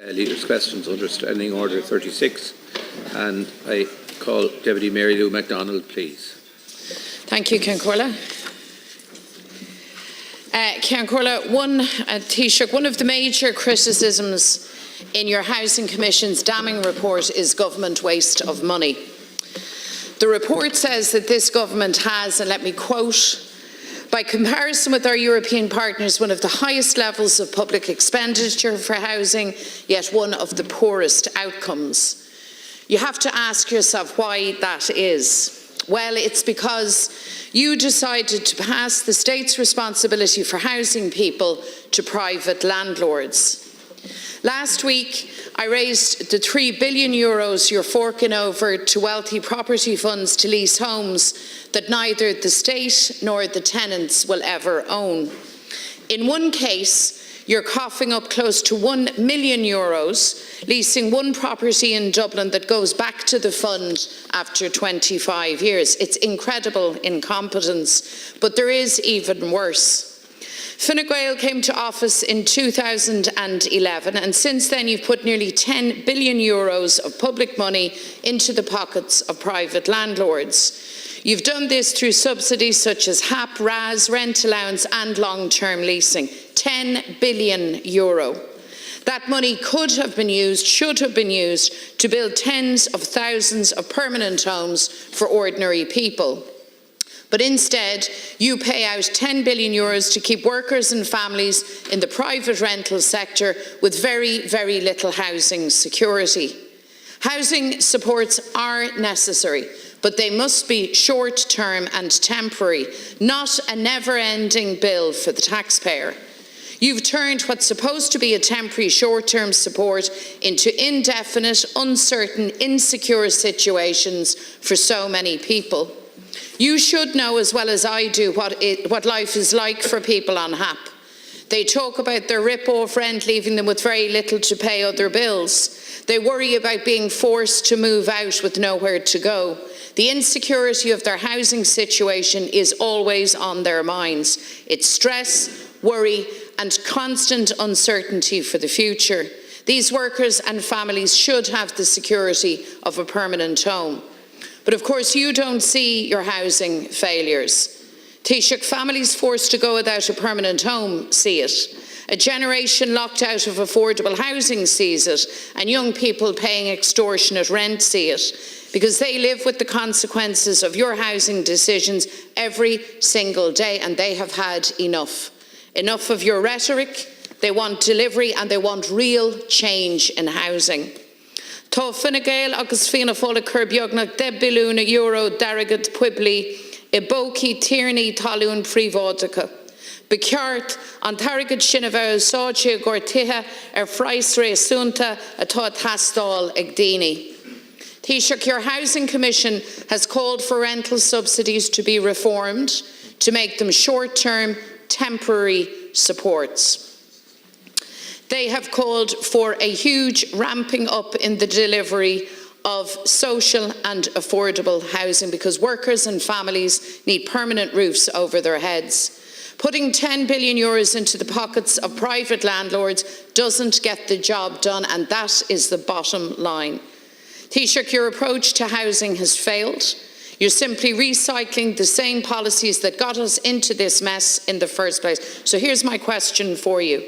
Leaders' questions under Standing Order 36, and I call Deputy Mary Lou MacDonald, please. Thank you, Cairns. Taoiseach, one of the major criticisms in your Housing Commission's damning report is government waste of money. The report says that this government has, and let me quote, by comparison with our European partners, one of the highest levels of public expenditure for housing, yet one of the poorest outcomes. You have to ask yourself why that is. Well, it's because you decided to pass the state's responsibility for housing people to private landlords. Last week, I raised the €3 billion you're forking over to wealthy property funds to lease homes that neither the state nor the tenants will ever own. In one case, you're coughing up close to €1 million, leasing one property in Dublin that goes back to the fund after 25 years. It's incredible incompetence, but there is even worse. Fine Gael came to office in 2011, and since then you've put nearly €10 billion of public money into the pockets of private landlords. You've done this through subsidies such as HAP, RAS, rent allowance and long-term leasing. €10 billion. That money could have been used, should have been used, to build tens of thousands of permanent homes for ordinary people. But instead, you pay out €10 billion to keep workers and families in the private rental sector with very, very little housing security. Housing supports are necessary, but they must be short-term and temporary, not a never-ending bill for the taxpayer. You've turned what's supposed to be a temporary short-term support into indefinite, uncertain, insecure situations for so many people. You should know as well as I do what life is like for people on HAP. They talk about their rip-off rent leaving them with very little to pay other bills. They worry about being forced to move out with nowhere to go. The insecurity of their housing situation is always on their minds. It's stress, worry and constant uncertainty for the future. These workers and families should have the security of a permanent home. But of course you don't see your housing failures. Taoiseach, families forced to go without a permanent home see it. A generation locked out of affordable housing sees it, and young people paying extortionate rent see it, because they live with the consequences of your housing decisions every single day, and they have had enough. Enough of your rhetoric. They want delivery and they want real change in housing. Tá Fine Gael agus Fianna Fáil curbeognach €10 billion daragad puibli I bócí tíornaí talún príomháideacha. Ba ceart an targad sin a bheith úsáidte gur tithe phrais réasúnta atá tastáil ag daoine. Taoiseach, your Housing Commission has called for rental subsidies to be reformed to make them short-term, temporary supports. They have called for a huge ramping up in the delivery of social and affordable housing because workers and families need permanent roofs over their heads. Putting €10 billion into the pockets of private landlords doesn't get the job done, and that is the bottom line. Taoiseach, your approach to housing has failed. You're simply recycling the same policies that got us into this mess in the first place. So here's my question for you.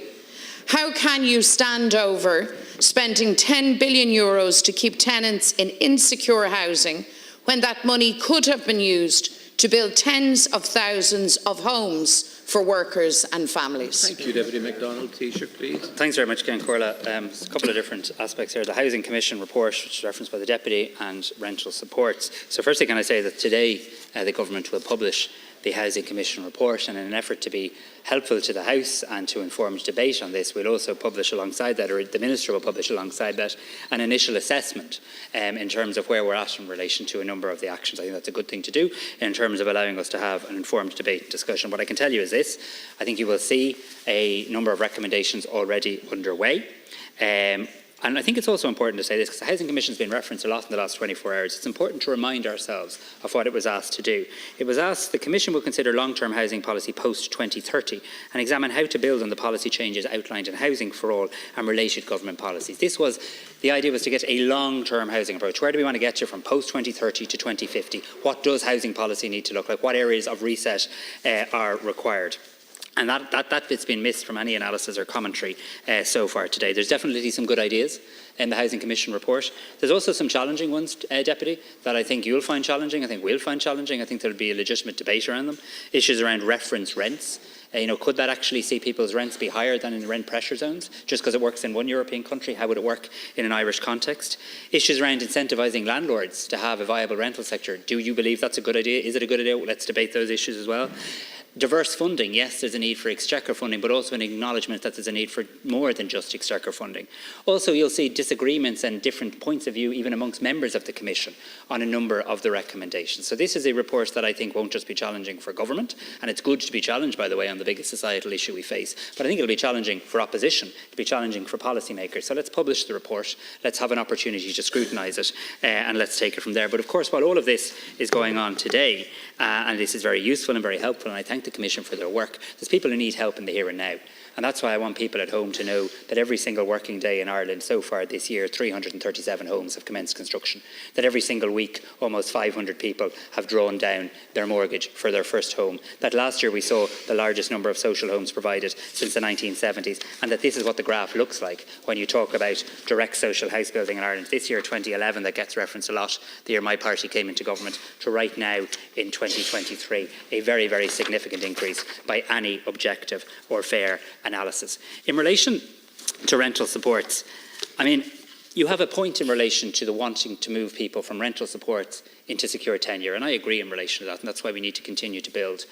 How can you stand over spending €10 billion to keep tenants in insecure housing when that money could have been used to build tens of thousands of homes for workers and families? Thank you, Deputy MacDonald. Taoiseach, please. Thanks very much, Cairns. A couple of different aspects here. The Housing Commission report, which is referenced by the Deputy, and rental supports. So firstly, can I say that today the Government will publish the Housing Commission report, and in an effort to be helpful to the House and to informed debate on this, we'll also publish alongside that, or the Minister will publish alongside that, an initial assessment in terms of where we're at in relation to a number of the actions. I think that's a good thing to do in terms of allowing us to have an informed debate and discussion. What I can tell you is this: I think you will see a number of recommendations already underway. And I think it's also important to say this, because the Housing Commission has been referenced a lot in the last 24 hours. It's important to remind ourselves of what it was asked to do. It was asked the Commission will consider long-term housing policy post-2030 and examine how to build on the policy changes outlined in Housing for All and related government policies. The idea was to get a long-term housing approach. Where do we want to get to from post-2030 to 2050? What does housing policy need to look like? What areas of reset are required? And that bit's been missed from any analysis or commentary so far today. There's definitely some good ideas in the Housing Commission report. There's also some challenging ones, Deputy, that I think you'll find challenging, I think we'll find challenging. I think there'll be a legitimate debate around them. Issues around reference rents. Could that actually see people's rents be higher than in the rent pressure zones? Just because it works in one European country, how would it work in an Irish context? Issues around incentivising landlords to have a viable rental sector. Do you believe that's a good idea? Is it a good idea? Let's debate those issues as well. Diverse funding, yes, there's a need for exchequer funding, but also an acknowledgement that there's a need for more than just exchequer funding. Also, you'll see disagreements and different points of view even amongst members of the Commission on a number of the recommendations. So this is a report that I think won't just be challenging for government, and it's good to be challenged, by the way, on the biggest societal issue we face, but I think it'll be challenging for opposition, it'll be challenging for policymakers. So let's publish the report, let's have an opportunity to scrutinise it, and let's take it from there. But of course, while all of this is going on today, and this is very useful and very helpful, and I thank the Commission for their work, there's people who need help in the here and now. And that's why I want people at home to know that every single working day in Ireland so far this year, 337 homes have commenced construction. That every single week, almost 500 people have drawn down their mortgage for their first home. That last year we saw the largest number of social homes provided since the 1970s. And that this is what the graph looks like when you talk about direct social house building in Ireland. This year, 2011, that gets referenced a lot, the year my party came into government, to right now in 2023. A very, very significant increase by any objective or fair analysis. In relation to rental supports, I mean, you have a point in relation to the wanting to move people from rental supports into secure tenure, and I agree in relation to that, and that's why we need to continue to build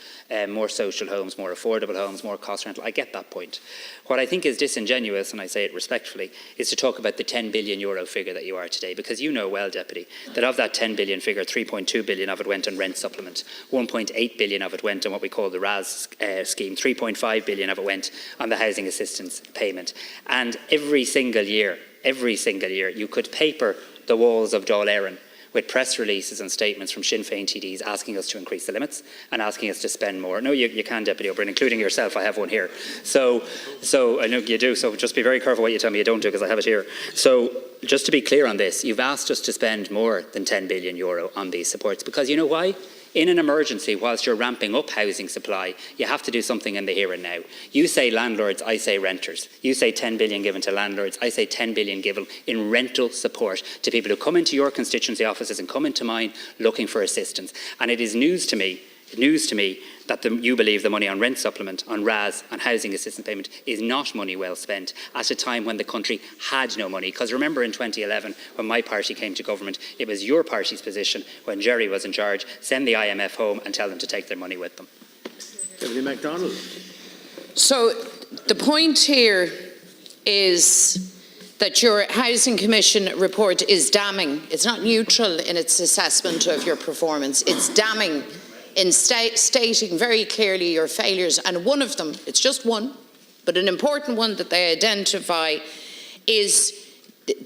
more social homes, more affordable homes, more cost rental. I get that point. What I think is disingenuous, and I say it respectfully, is to talk about the €10 billion figure that you are today, because you know well, Deputy, that of that 10 billion figure, 3.2 billion of it went on rent supplement, 1.8 billion of it went on what we call the RAS scheme, 3.5 billion of it went on the housing assistance payment. And every single year, you could paper the walls of Dáil Éireann with press releases and statements from Sinn Féin TDs asking us to increase the limits and asking us to spend more. No, you can, Deputy O'Brien, including yourself. I have one here. So I know you do, so just be very careful what you tell me you don't do, because I have it here. So just to be clear on this, you've asked us to spend more than €10 billion on these supports, because you know why? In an emergency, whilst you're ramping up housing supply, you have to do something in the here and now. You say landlords, I say renters. You say 10 billion given to landlords, I say 10 billion given in rental support to people who come into your constituency offices and come into mine looking for assistance. And it is news to me that you believe the money on rent supplement, on RAS, on housing assistance payment is not money well spent at a time when the country had no money. Because remember in 2011, when my party came to government, it was your party's position, when Jerry was in charge, send the IMF home and tell them to take their money with them. Deputy MacDonald. So the point here is that your Housing Commission report is damning. It's not neutral in its assessment of your performance. It's damning in stating very clearly your failures, and one of them, it's just one, but an important one that they identify, is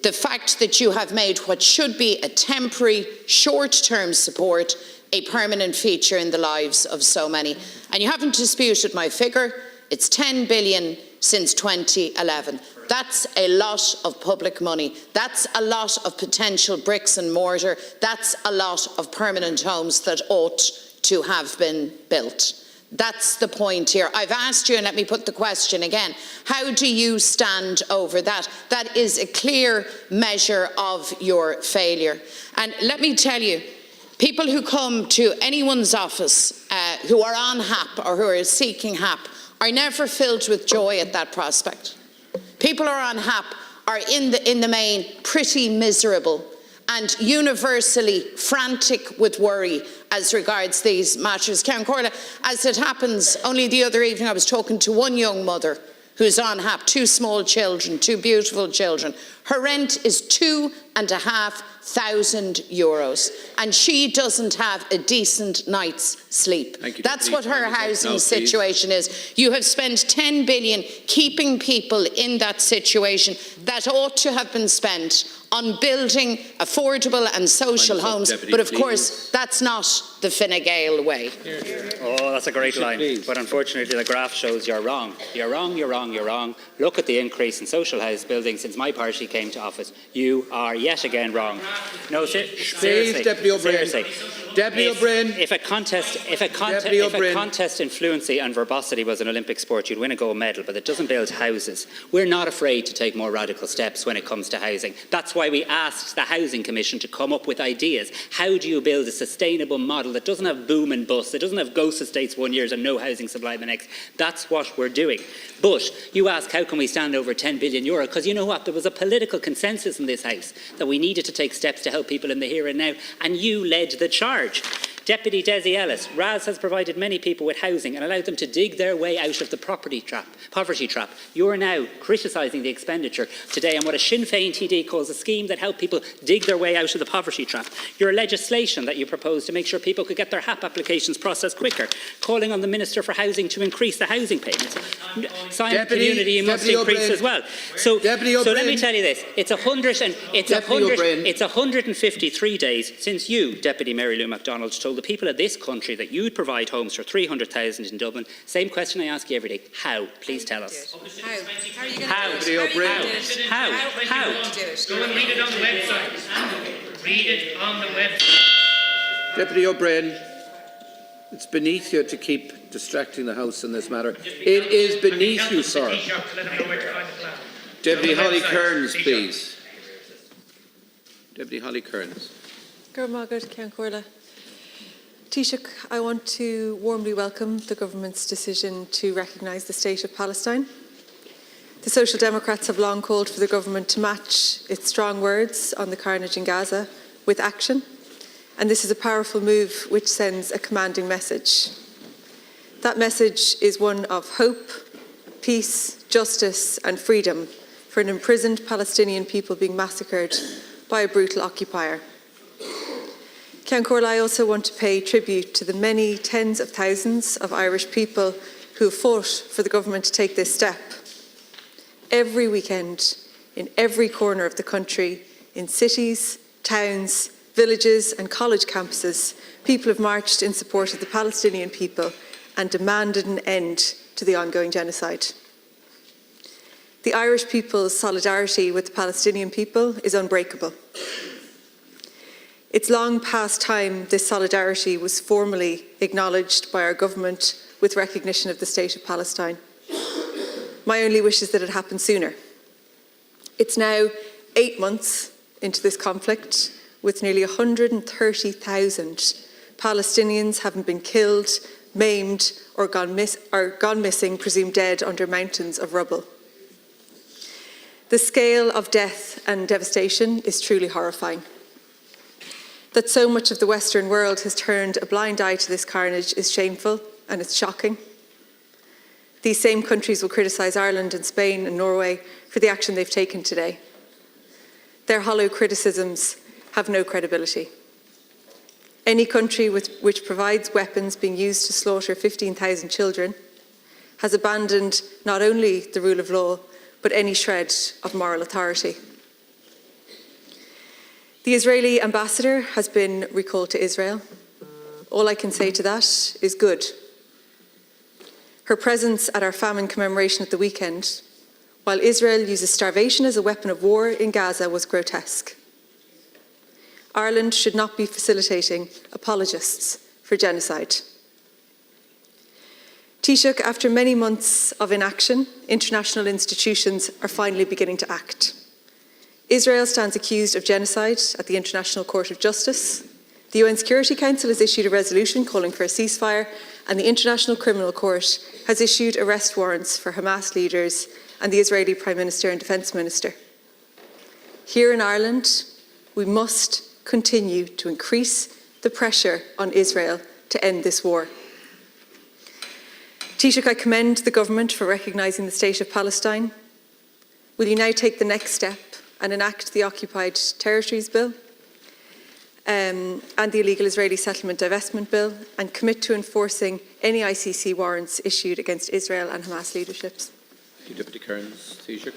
the fact that you have made what should be a temporary, short-term support a permanent feature in the lives of so many. And you haven't disputed my figure. It's 10 billion since 2011. That's a lot of public money. That's a lot of potential bricks and mortar. That's a lot of permanent homes that ought to have been built. That's the point here. I've asked you, and let me put the question again, how do you stand over that? That is a clear measure of your failure. And let me tell you, people who come to anyone's office who are on HAP or who are seeking HAP are never filled with joy at that prospect. People who are on HAP are in the main pretty miserable and universally frantic with worry as regards these matters. Count Corla, as it happens, only the other evening I was talking to one young mother who's on HAP, 2 small children, 2 beautiful children. Her rent is €2,500 and she doesn't have a decent night's sleep. That's what her housing situation is. You have spent $10 billion keeping people in that situation that ought to have been spent on building affordable and social homes, but of course that's not the Fine Gael way. Oh, that's a great line, but unfortunately the graph shows you're wrong. You're wrong, you're wrong, you're wrong. Look at the increase in social house building since my party came to office. You are yet again wrong. No, seriously. Deputy O'Brien. Seriously. Deputy O'Brien. If a contest in fluency and verbosity was an Olympic sport, you'd win a gold medal, but it doesn't build houses. We're not afraid to take more radical steps when it comes to housing. That's why we asked the Housing Commission to come up with ideas. How do you build a sustainable model that doesn't have boom and bust, that doesn't have ghost estates one year and no housing supply the next? That's what we're doing. But you ask, how can we stand over €10 billion? Because you know what? There was a political consensus in this House that we needed to take steps to help people in the here and now, and you led the charge. Deputy Desi Ellis, Raz has provided many people with housing and allowed them to dig their way out of the poverty trap. You are now criticising the expenditure today on what a Sinn Féin TD calls a scheme that helped people dig their way out of the poverty trap. Your legislation that you proposed to make sure people could get their HAP applications processed quicker, calling on the Minister for Housing to increase the housing payments. Simon Community, you must increase as well. So let me tell you this, it's 153 days since you, Deputy Mary Lou MacDonald, told the people of this country that you would provide homes for 300,000 in Dublin. Same question I ask you every day. How? Please tell us. How? How are you going How? to do it? How? How? Go and read it on the website. Read it on the website. Deputy O'Brien, it's beneath you to keep distracting the House in this matter. It is beneath you, sir. Deputy Holly Cairns, please. Deputy Holly Cairns. Taoiseach, I want to warmly welcome the government's decision to recognise the state of Palestine. The Social Democrats have long called for the government to match its strong words on the carnage in Gaza with action, and this is a powerful move which sends a commanding message. That message is one of hope, peace, justice and freedom for an imprisoned Palestinian people being massacred by a brutal occupier. I also want to pay tribute to the many tens of thousands of Irish people who have fought for the government to take this step. Every weekend, in every corner of the country, in cities, towns, villages and college campuses, people have marched in support of the Palestinian people and demanded an end to the ongoing genocide. The Irish people's solidarity with the Palestinian people is unbreakable. It's long past time this solidarity was formally acknowledged by our government with recognition of the state of Palestine. My only wish is that it happened sooner. It's now 8 months into this conflict, with nearly 130,000 Palestinians having been killed, maimed or gone missing, presumed dead under mountains of rubble. The scale of death and devastation is truly horrifying. That so much of the Western world has turned a blind eye to this carnage is shameful and it's shocking. These same countries will criticise Ireland and Spain and Norway for the action they've taken today. Their hollow criticisms have no credibility. Any country which provides weapons being used to slaughter 15,000 children has abandoned not only the rule of law, but any shred of moral authority. The Israeli ambassador has been recalled to Israel. All I can say to that is good. Her presence at our famine commemoration at the weekend, while Israel uses starvation as a weapon of war in Gaza, was grotesque. Ireland should not be facilitating apologists for genocide. Taoiseach, after many months of inaction, international institutions are finally beginning to act. Israel stands accused of genocide at the International Court of Justice. The UN Security Council has issued a resolution calling for a ceasefire, and the International Criminal Court has issued arrest warrants for Hamas leaders and the Israeli Prime Minister and Defence Minister. Here in Ireland, we must continue to increase the pressure on Israel to end this war. Taoiseach, I commend the government for recognising the state of Palestine. Will you now take the next step and enact the Occupied Territories Bill and the Illegal Israeli Settlement Divestment Bill, and commit to enforcing any ICC warrants issued against Israel and Hamas leaderships? Thank you, Deputy Cairns. Taoiseach.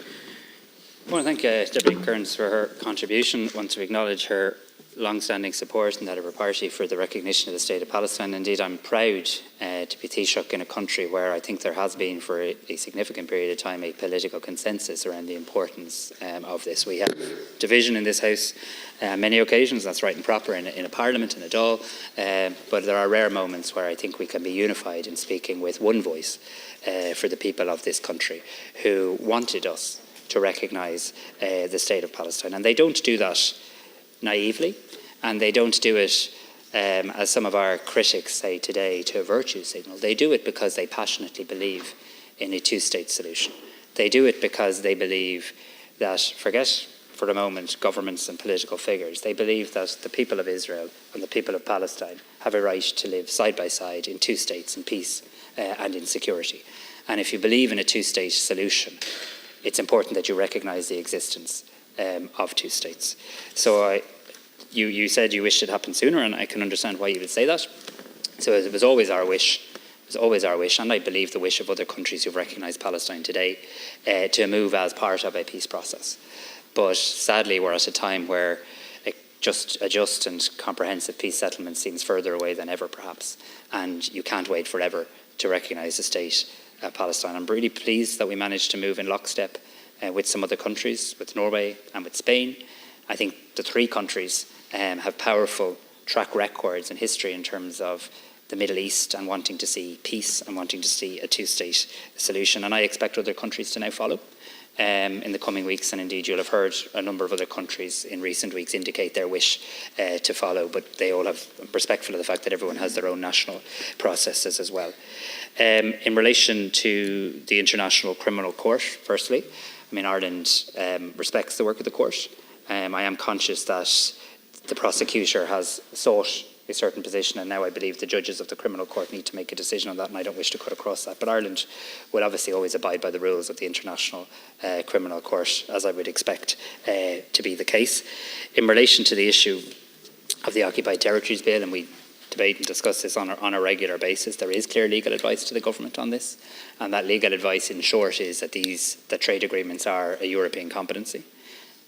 I want to thank Deputy Cairns for her contribution. I want to acknowledge her long-standing support and that of her party for the recognition of the State of Palestine. Indeed, I'm proud to be Taoiseach in a country where I think there has been for a significant period of time a political consensus around the importance of this. We have division in this House on many occasions, that's right and proper in a Parliament, in a Dáil, but there are rare moments where I think we can be unified in speaking with one voice for the people of this country who wanted us to recognise the State of Palestine. And they don't do that naively, and they don't do it, as some of our critics say today, to a virtue signal. They do it because they passionately believe in a two-state solution. They do it because they believe that, forget for a moment governments and political figures, they believe that the people of Israel and the people of Palestine have a right to live side by side in two states in peace and in security. And if you believe in a two-state solution, it's important that you recognise the existence of two states. So you said you wished it happened sooner, and I can understand why you would say that. So it was always our wish. It was always our wish, and I believe the wish of other countries who've recognised Palestine today, to move as part of a peace process. But sadly, we're at a time where a just and comprehensive peace settlement seems further away than ever, perhaps, and you can't wait forever to recognise the state of Palestine. I'm really pleased that we managed to move in lockstep with some other countries, with Norway and with Spain. I think the three countries have powerful track records in history in terms of the Middle East and wanting to see peace and wanting to see a two-state solution. And I expect other countries to now follow in the coming weeks. And indeed, you'll have heard a number of other countries in recent weeks indicate their wish to follow. But they all have, I'm respectful of the fact that everyone has their own national processes as well. In relation to the International Criminal Court, firstly, I mean, Ireland respects the work of the court. I am conscious that the prosecutor has sought a certain position, and now I believe the judges of the criminal court need to make a decision on that, and I don't wish to cut across that. But Ireland will obviously always abide by the rules of the International Criminal Court, as I would expect to be the case. In relation to the issue of the Occupied Territories Bill, and we debate and discuss this on a regular basis, there is clear legal advice to the government on this, and that legal advice in short is that trade agreements are a European competency.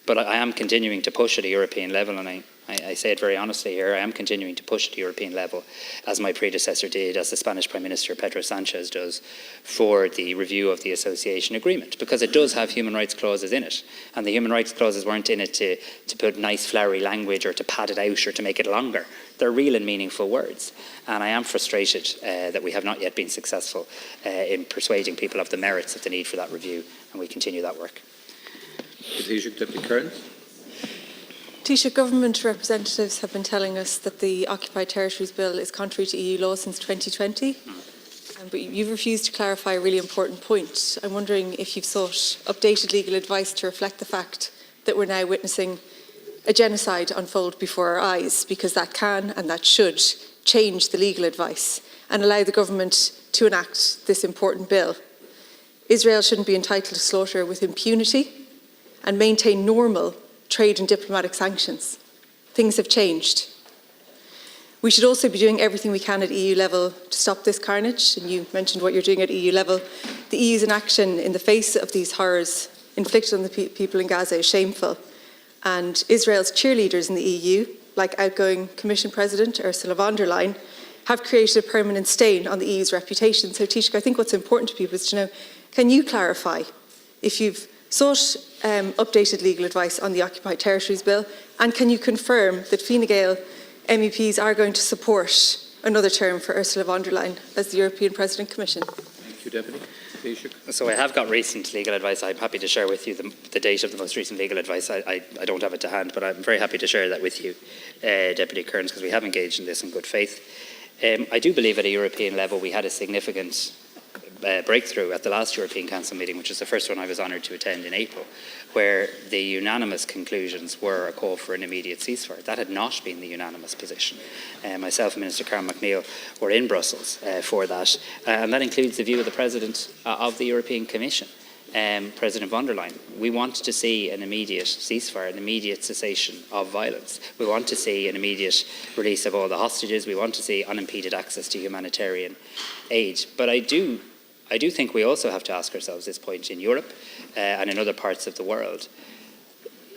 But I am continuing to push at a European level, and I say it very honestly here, I am continuing to push at a European level, as my predecessor did, as the Spanish Prime Minister Pedro Sanchez does, for the review of the association agreement, because it does have human rights clauses in it, and the human rights clauses weren't in it to put nice flowery language or to pad it out or to make it longer. They're real and meaningful words, and I am frustrated that we have not yet been successful in persuading people of the merits of the need for that review, and we continue that work. Taoiseach, Deputy Cairns. Taoiseach, government representatives have been telling us that the Occupied Territories Bill is contrary to EU law since 2020, but you've refused to clarify a really important point. I'm wondering if you've sought updated legal advice to reflect the fact that we're now witnessing a genocide unfold before our eyes, because that can and that should change the legal advice and allow the government to enact this important bill. Israel shouldn't be entitled to slaughter with impunity and maintain normal trade and diplomatic sanctions. Things have changed. We should also be doing everything we can at EU level to stop this carnage, and you mentioned what you're doing at EU level. The EU's inaction in the face of these horrors inflicted on the people in Gaza is shameful, and Israel's cheerleaders in the EU, like outgoing Commission President Ursula von der Leyen, have created a permanent stain on the EU's reputation. So, Taoiseach, I think what's important to people is to know, can you clarify if you've sought updated legal advice on the Occupied Territories Bill, and can you confirm that Fine Gael MEPs are going to support another term for Ursula von der Leyen as the European President Commission? Thank you, Deputy. Taoiseach. So I have got recent legal advice. I'm happy to share with you the date of the most recent legal advice. I don't have it to hand, but I'm very happy to share that with you, Deputy Cairns, because we have engaged in this in good faith. I do believe at a European level we had a significant breakthrough at the last European Council meeting, which is the first one I was honoured to attend in April, where the unanimous conclusions were a call for an immediate ceasefire. That had not been the unanimous position. Myself and Minister Karen McNeill were in Brussels for that, and that includes the view of the President of the European Commission, President von der Leyen. We want to see an immediate ceasefire, an immediate cessation of violence. We want to see an immediate release of all the hostages. We want to see unimpeded access to humanitarian aid. But I do think we also have to ask ourselves this point in Europe and in other parts of the world.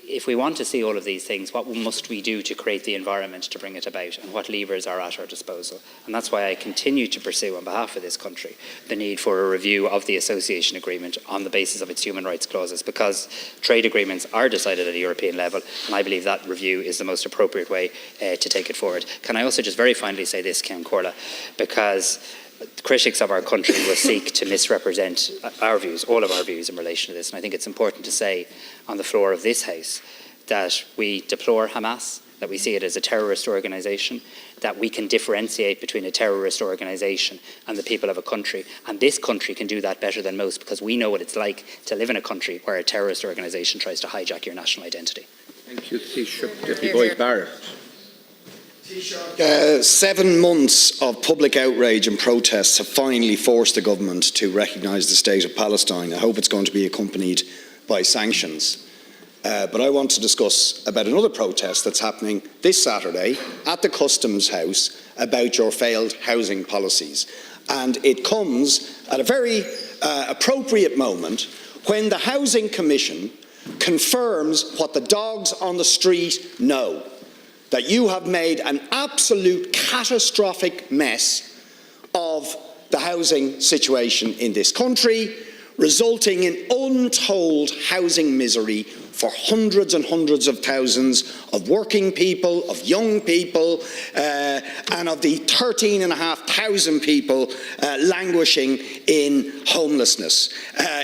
If we want to see all of these things, what must we do to create the environment to bring it about, and what levers are at our disposal? And that's why I continue to pursue on behalf of this country the need for a review of the association agreement on the basis of its human rights clauses, because trade agreements are decided at a European level, and I believe that review is the most appropriate way to take it forward. Can I also just very finally say this, Ceann Comhairle, because critics of our country will seek to misrepresent our views, all of our views in relation to this. And I think it's important to say on the floor of this House that we deplore Hamas, that we see it as a terrorist organisation, that we can differentiate between a terrorist organisation and the people of a country. And this country can do that better than most, because we know what it's like to live in a country where a terrorist organisation tries to hijack your national identity. Thank you, Taoiseach. Deputy Boyd-Barrett. 7 months of public outrage and protests have finally forced the government to recognise the state of Palestine. I hope it's going to be accompanied by sanctions. But I want to discuss about another protest that's happening this Saturday at the Customs House about your failed housing policies. And it comes at a very appropriate moment when the Housing Commission confirms what the dogs on the street know, that you have made an absolute catastrophic mess of the housing situation in this country, resulting in untold housing misery for hundreds and hundreds of thousands of working people, of young people, and of the 13,500 people languishing in homelessness.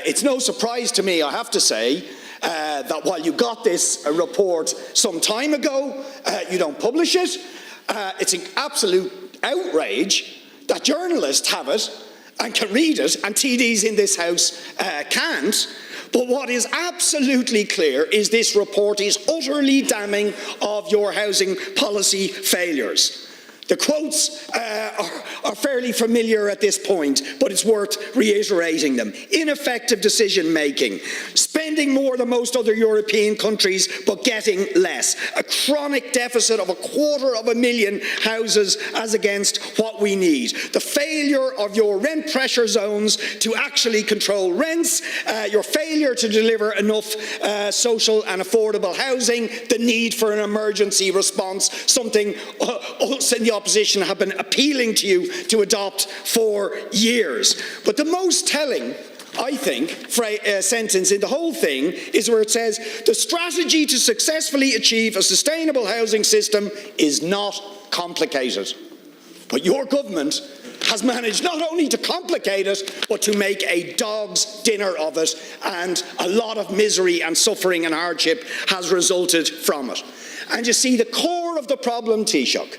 It's no surprise to me, I have to say, that while you got this report some time ago, you don't publish it. It's an absolute outrage that journalists have it and can read it, and TDs in this House can't. But what is absolutely clear is this report is utterly damning of your housing policy failures. The quotes are fairly familiar at this point, but it's worth reiterating them. Ineffective decision-making, spending more than most other European countries, but getting less. A chronic deficit of 250,000 houses as against what we need. The failure of your rent pressure zones to actually control rents, your failure to deliver enough social and affordable housing, the need for an emergency response, something us in the opposition have been appealing to you to adopt for years. But the most telling, I think, sentence in the whole thing is where it says, the strategy to successfully achieve a sustainable housing system is not complicated. But your government has managed not only to complicate it, but to make a dog's dinner of it, and a lot of misery and suffering and hardship has resulted from it. And you see, the core of the problem, Taoiseach,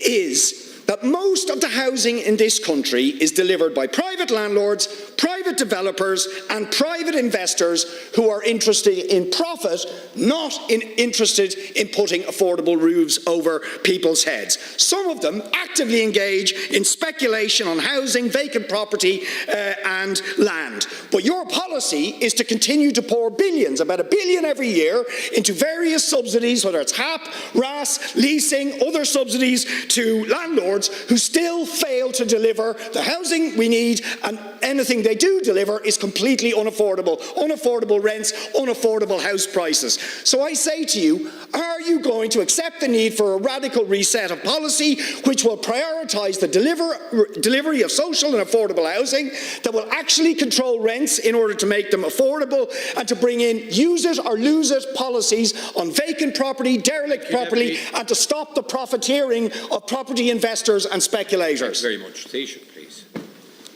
is that most of the housing in this country is delivered by private landlords, private developers and private investors who are interested in profit, not interested in putting affordable roofs over people's heads. Some of them actively engage in speculation on housing, vacant property and land. But your policy is to continue to pour billions, about $1 billion every year, into various subsidies, whether it's HAP, RAS, leasing, other subsidies to landlords who still fail to deliver the housing we need, and anything they do deliver is completely unaffordable. Unaffordable rents, unaffordable house prices. So I say to you, are you going to accept the need for a radical reset of policy which will prioritise the delivery of social and affordable housing, that will actually control rents in order to make them affordable, and to bring in use it or lose it policies on vacant property, derelict property, and to stop the profiteering of property investors and speculators? Thank you very much. Taoiseach, please.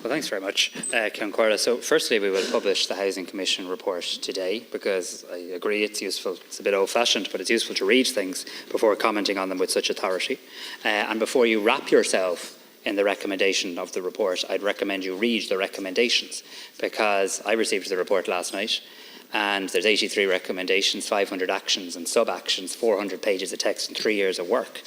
Well, thanks very much, Ceann Comhairle. So firstly, we will publish the Housing Commission report today, because I agree it's useful, it's a bit old-fashioned, but it's useful to read things before commenting on them with such authority. And before you wrap yourself in the recommendation of the report, I'd recommend you read the recommendations, because I received the report last night, and there's 83 recommendations, 500 actions and sub-actions, 400 pages of text and 3 years of work.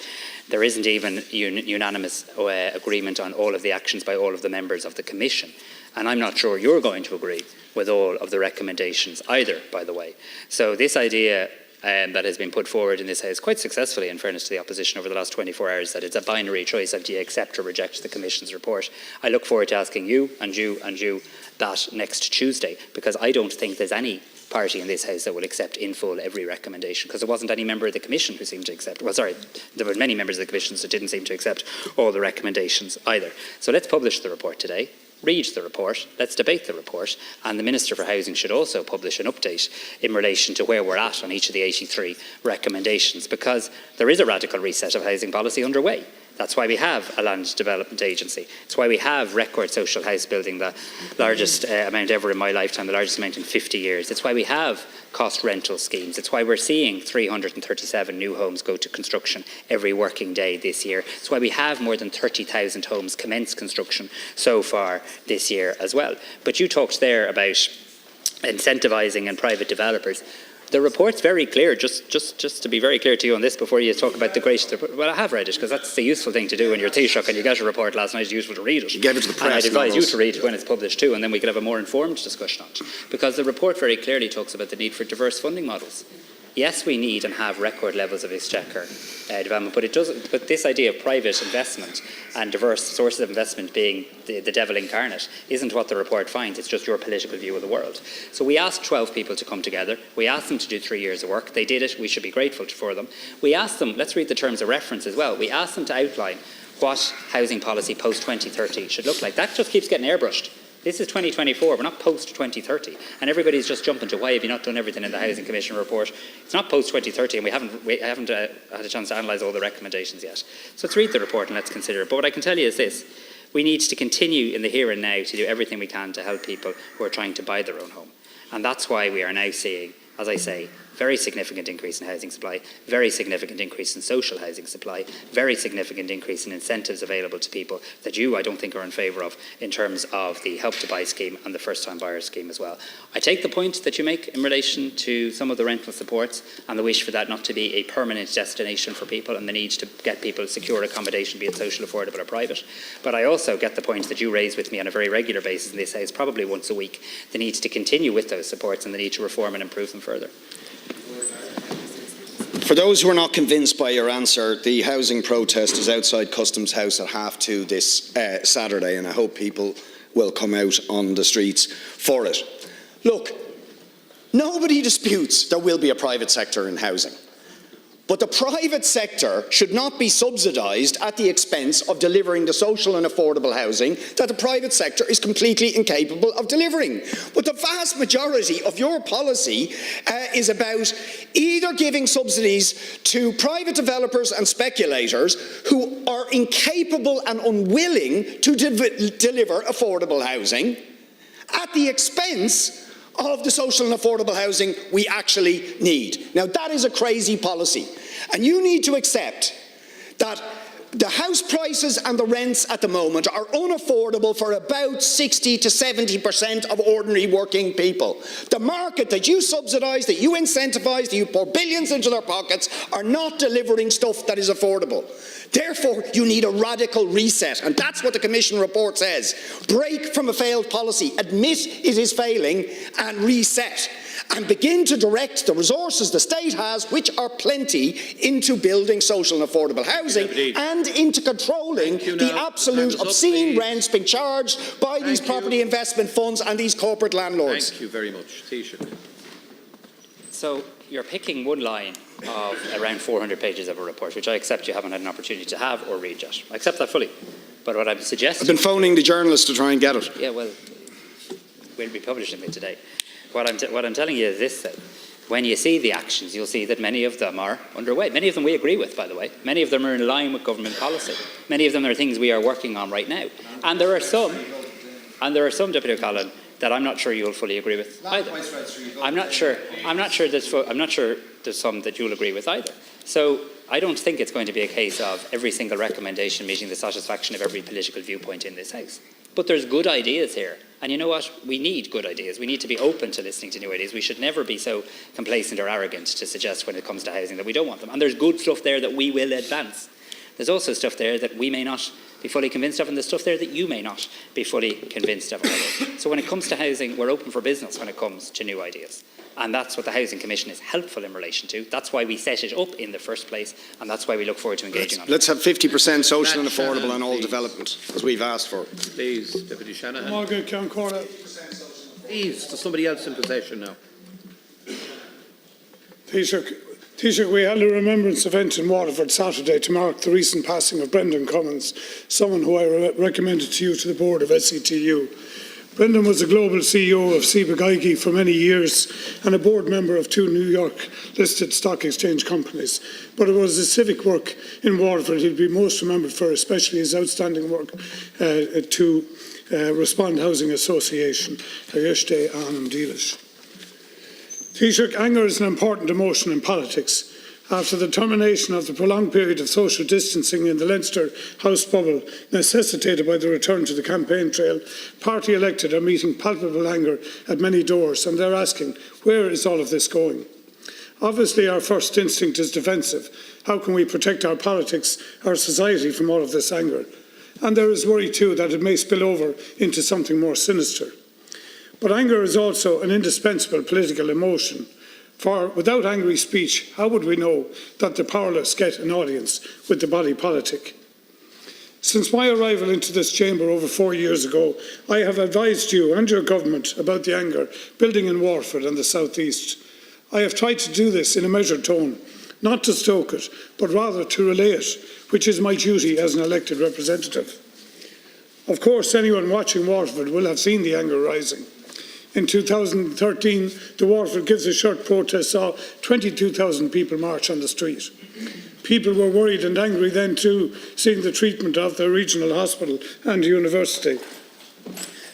There isn't even unanimous agreement on all of the actions by all of the members of the Commission. And I'm not sure you're going to agree with all of the recommendations either, by the way. So this idea that has been put forward in this House quite successfully, in fairness to the opposition over the last 24 hours, that it's a binary choice of do you accept or reject the Commission's report. I look forward to asking you and you and you that next Tuesday, because I don't think there's any party in this House that will accept in full every recommendation, because there wasn't any member of the Commission who seemed to accept, well sorry, there were many members of the Commission that didn't seem to accept all the recommendations either. So let's publish the report today. Read the report, let's debate the report, and the Minister for Housing should also publish an update in relation to where we're at on each of the 83 recommendations, because there is a radical reset of housing policy underway. That's why we have a land development agency. It's why we have record social house building, the largest amount ever in my lifetime, the largest amount in 50 years. It's why we have cost rental schemes. It's why we're seeing 337 new homes go to construction every working day this year. It's why we have more than 30,000 homes commence construction so far this year as well. But you talked there about incentivising and private developers. The report's very clear, just to be very clear to you on this before you talk about the great... Well, I have read it, because that's the useful thing to do when you're Taoiseach and you get a report last night. It's useful to read it. You gave it to the press. And I'd advise you to read it when it's published too, and then we could have a more informed discussion on it. Because the report very clearly talks about the need for diverse funding models. Yes, we need and have record levels of exchequer development, but it doesn't. But this idea of private investment and diverse sources of investment being the devil incarnate isn't what the report finds. It's just your political view of the world. So we asked 12 people to come together. We asked them to do 3 years of work. They did it. We should be grateful for them. We asked them. Let's read the terms of reference as well. We asked them to outline what housing policy post 2030 should look like. That just keeps getting airbrushed. This is 2024, we're not post-2030. And everybody's just jumping to why have you not done everything in the Housing Commission report. It's not post-2030 and we haven't had a chance to analyse all the recommendations yet. So let's read the report and let's consider it. But what I can tell you is this. We need to continue in the here and now to do everything we can to help people who are trying to buy their own home. And that's why we are now seeing, as I say, very significant increase in housing supply, very significant increase in social housing supply, very significant increase in incentives available to people that you, I don't think, are in favour of in terms of the Help to Buy scheme and the First Time Buyer scheme as well. I take the point that you make in relation to some of the rental supports and the wish for that not to be a permanent destination for people and the need to get people secure accommodation, be it social, affordable or private. But I also get the point that you raise with me on a very regular basis in this House, probably once a week, the need to continue with those supports and the need to reform and improve them further. For those who are not convinced by your answer, the housing protest is outside Customs House at 2:30 this Saturday, and I hope people will come out on the streets for it. Look, nobody disputes there will be a private sector in housing. But the private sector should not be subsidised at the expense of delivering the social and affordable housing that the private sector is completely incapable of delivering. But the vast majority of your policy is about either giving subsidies to private developers and speculators who are incapable and unwilling to deliver affordable housing at the expense of the social and affordable housing we actually need. Now, that is a crazy policy. And you need to accept that the house prices and the rents at the moment are unaffordable for about 60 to 70% of ordinary working people. The market that you subsidise, that you incentivise, that you pour billions into their pockets are not delivering stuff that is affordable. Therefore, you need a radical reset, and that's what the Commission report says. Break from a failed policy, admit it is failing, and reset. And begin to direct the resources the state has, which are plenty, into building social and affordable housing and into controlling the absolute obscene rents being charged by these property investment funds and these corporate landlords. Thank you very much. Taoiseach. So you're picking one line of around 400 pages of a report, which I accept you haven't had an opportunity to have or read yet. I accept that fully. But what I'm suggesting... I've been phoning the journalists to try and get it. Yeah, well, we'll be publishing it today. What I'm telling you is this, that when you see the actions, you'll see that many of them are underway. Many of them we agree with, by the way. Many of them are in line with government policy. Many of them are things we are working on right now. And there are some, Deputy O'Connell, that I'm not sure you'll fully agree with either. I'm not sure there's some that you'll agree with either. So I don't think it's going to be a case of every single recommendation meeting the satisfaction of every political viewpoint in this House. But there's good ideas here. And you know what? We need good ideas. We need to be open to listening to new ideas. We should never be so complacent or arrogant to suggest when it comes to housing that we don't want them. And there's good stuff there that we will advance. There's also stuff there that we may not be fully convinced of, and there's stuff there that you may not be fully convinced of either. So when it comes to housing, we're open for business when it comes to new ideas. And that's what the Housing Commission is helpful in relation to. That's why we set it up in the first place, and that's why we look forward to engaging on it. Let's have 50% social and affordable on all development, as we've asked for. Please, Deputy Shanahan. Margaret Count-Corda. Please, there's somebody else in possession now. Taoiseach, we held a remembrance event in Waterford Saturday to mark the recent passing of Brendan Cummins, someone who I recommended to you to the board of SETU. Brendan was a global CEO of Ciba-Geigy for many years and a board member of 2 New York listed stock exchange companies. But it was his civic work in Waterford he'd be most remembered for, especially his outstanding work to Respond Housing Association. Taoiseach, anger is an important emotion in politics. After the termination of the prolonged period of social distancing in the Leinster House bubble necessitated by the return to the campaign trail, party elected are meeting palpable anger at many doors, and they're asking, where is all of this going? Obviously, our first instinct is defensive. How can we protect our politics, our society from all of this anger? And there is worry too that it may spill over into something more sinister. But anger is also an indispensable political emotion. For without angry speech, how would we know that the powerless get an audience with the body politic? Since my arrival into this chamber over 4 years ago, I have advised you and your government about the anger building in Waterford and the South East. I have tried to do this in a measured tone, not to stoke it, but rather to relay it, which is my duty as an elected representative. Of course, anyone watching Waterford will have seen the anger rising. In 2013, the Waterford Gives a Shirt protest saw 22,000 people march on the street. People were worried and angry then too, seeing the treatment of the regional hospital and university.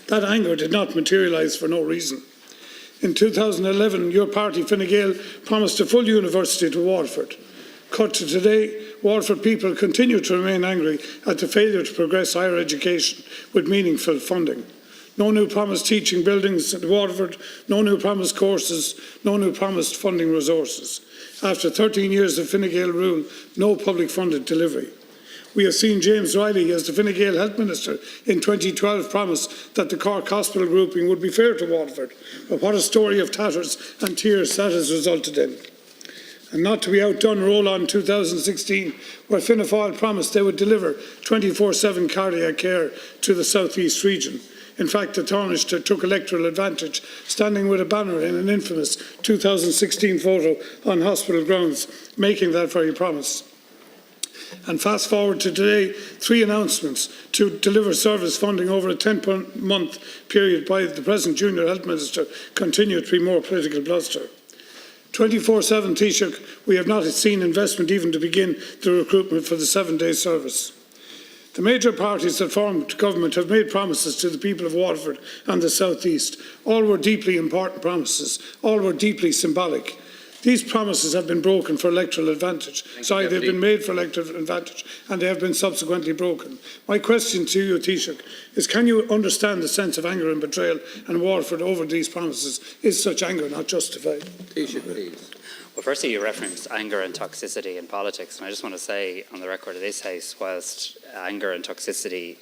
That anger did not materialise for no reason. In 2011, your party, Fine Gael, promised a full university to Waterford. Cut to today, Waterford people continue to remain angry at the failure to progress higher education with meaningful funding. No new promised teaching buildings at Waterford, no new promised courses, no new promised funding resources. After 13 years of Fine Gael rule, no public funded delivery. We have seen James Riley, as the Fine Gael Health Minister in 2012, promise that the Cork Hospital grouping would be fair to Waterford. But what a story of tatters and tears that has resulted in. And not to be outdone, roll on 2016, where Fianna Fáil promised they would deliver 24/7 cardiac care to the South East region. In fact, the Taoiseach took electoral advantage, standing with a banner in an infamous 2016 photo on hospital grounds, making that very promise. And fast forward to today, 3 announcements to deliver service funding over a 10-month period by the present Junior Health Minister continue to be more political bluster. 24/7 Taoiseach, we have not seen investment even to begin the recruitment for the 7-day service. The major parties that formed government have made promises to the people of Waterford and the South East. All were deeply important promises. All were deeply symbolic. These promises have been broken for electoral advantage. They've been made for electoral advantage, and they have been subsequently broken. My question to you, Taoiseach, is can you understand the sense of anger and betrayal in Waterford over these promises? Is such anger not justified? Taoiseach, please. Well, firstly, you referenced anger and toxicity in politics, and I just want to say on the record of this House, whilst anger and toxicity,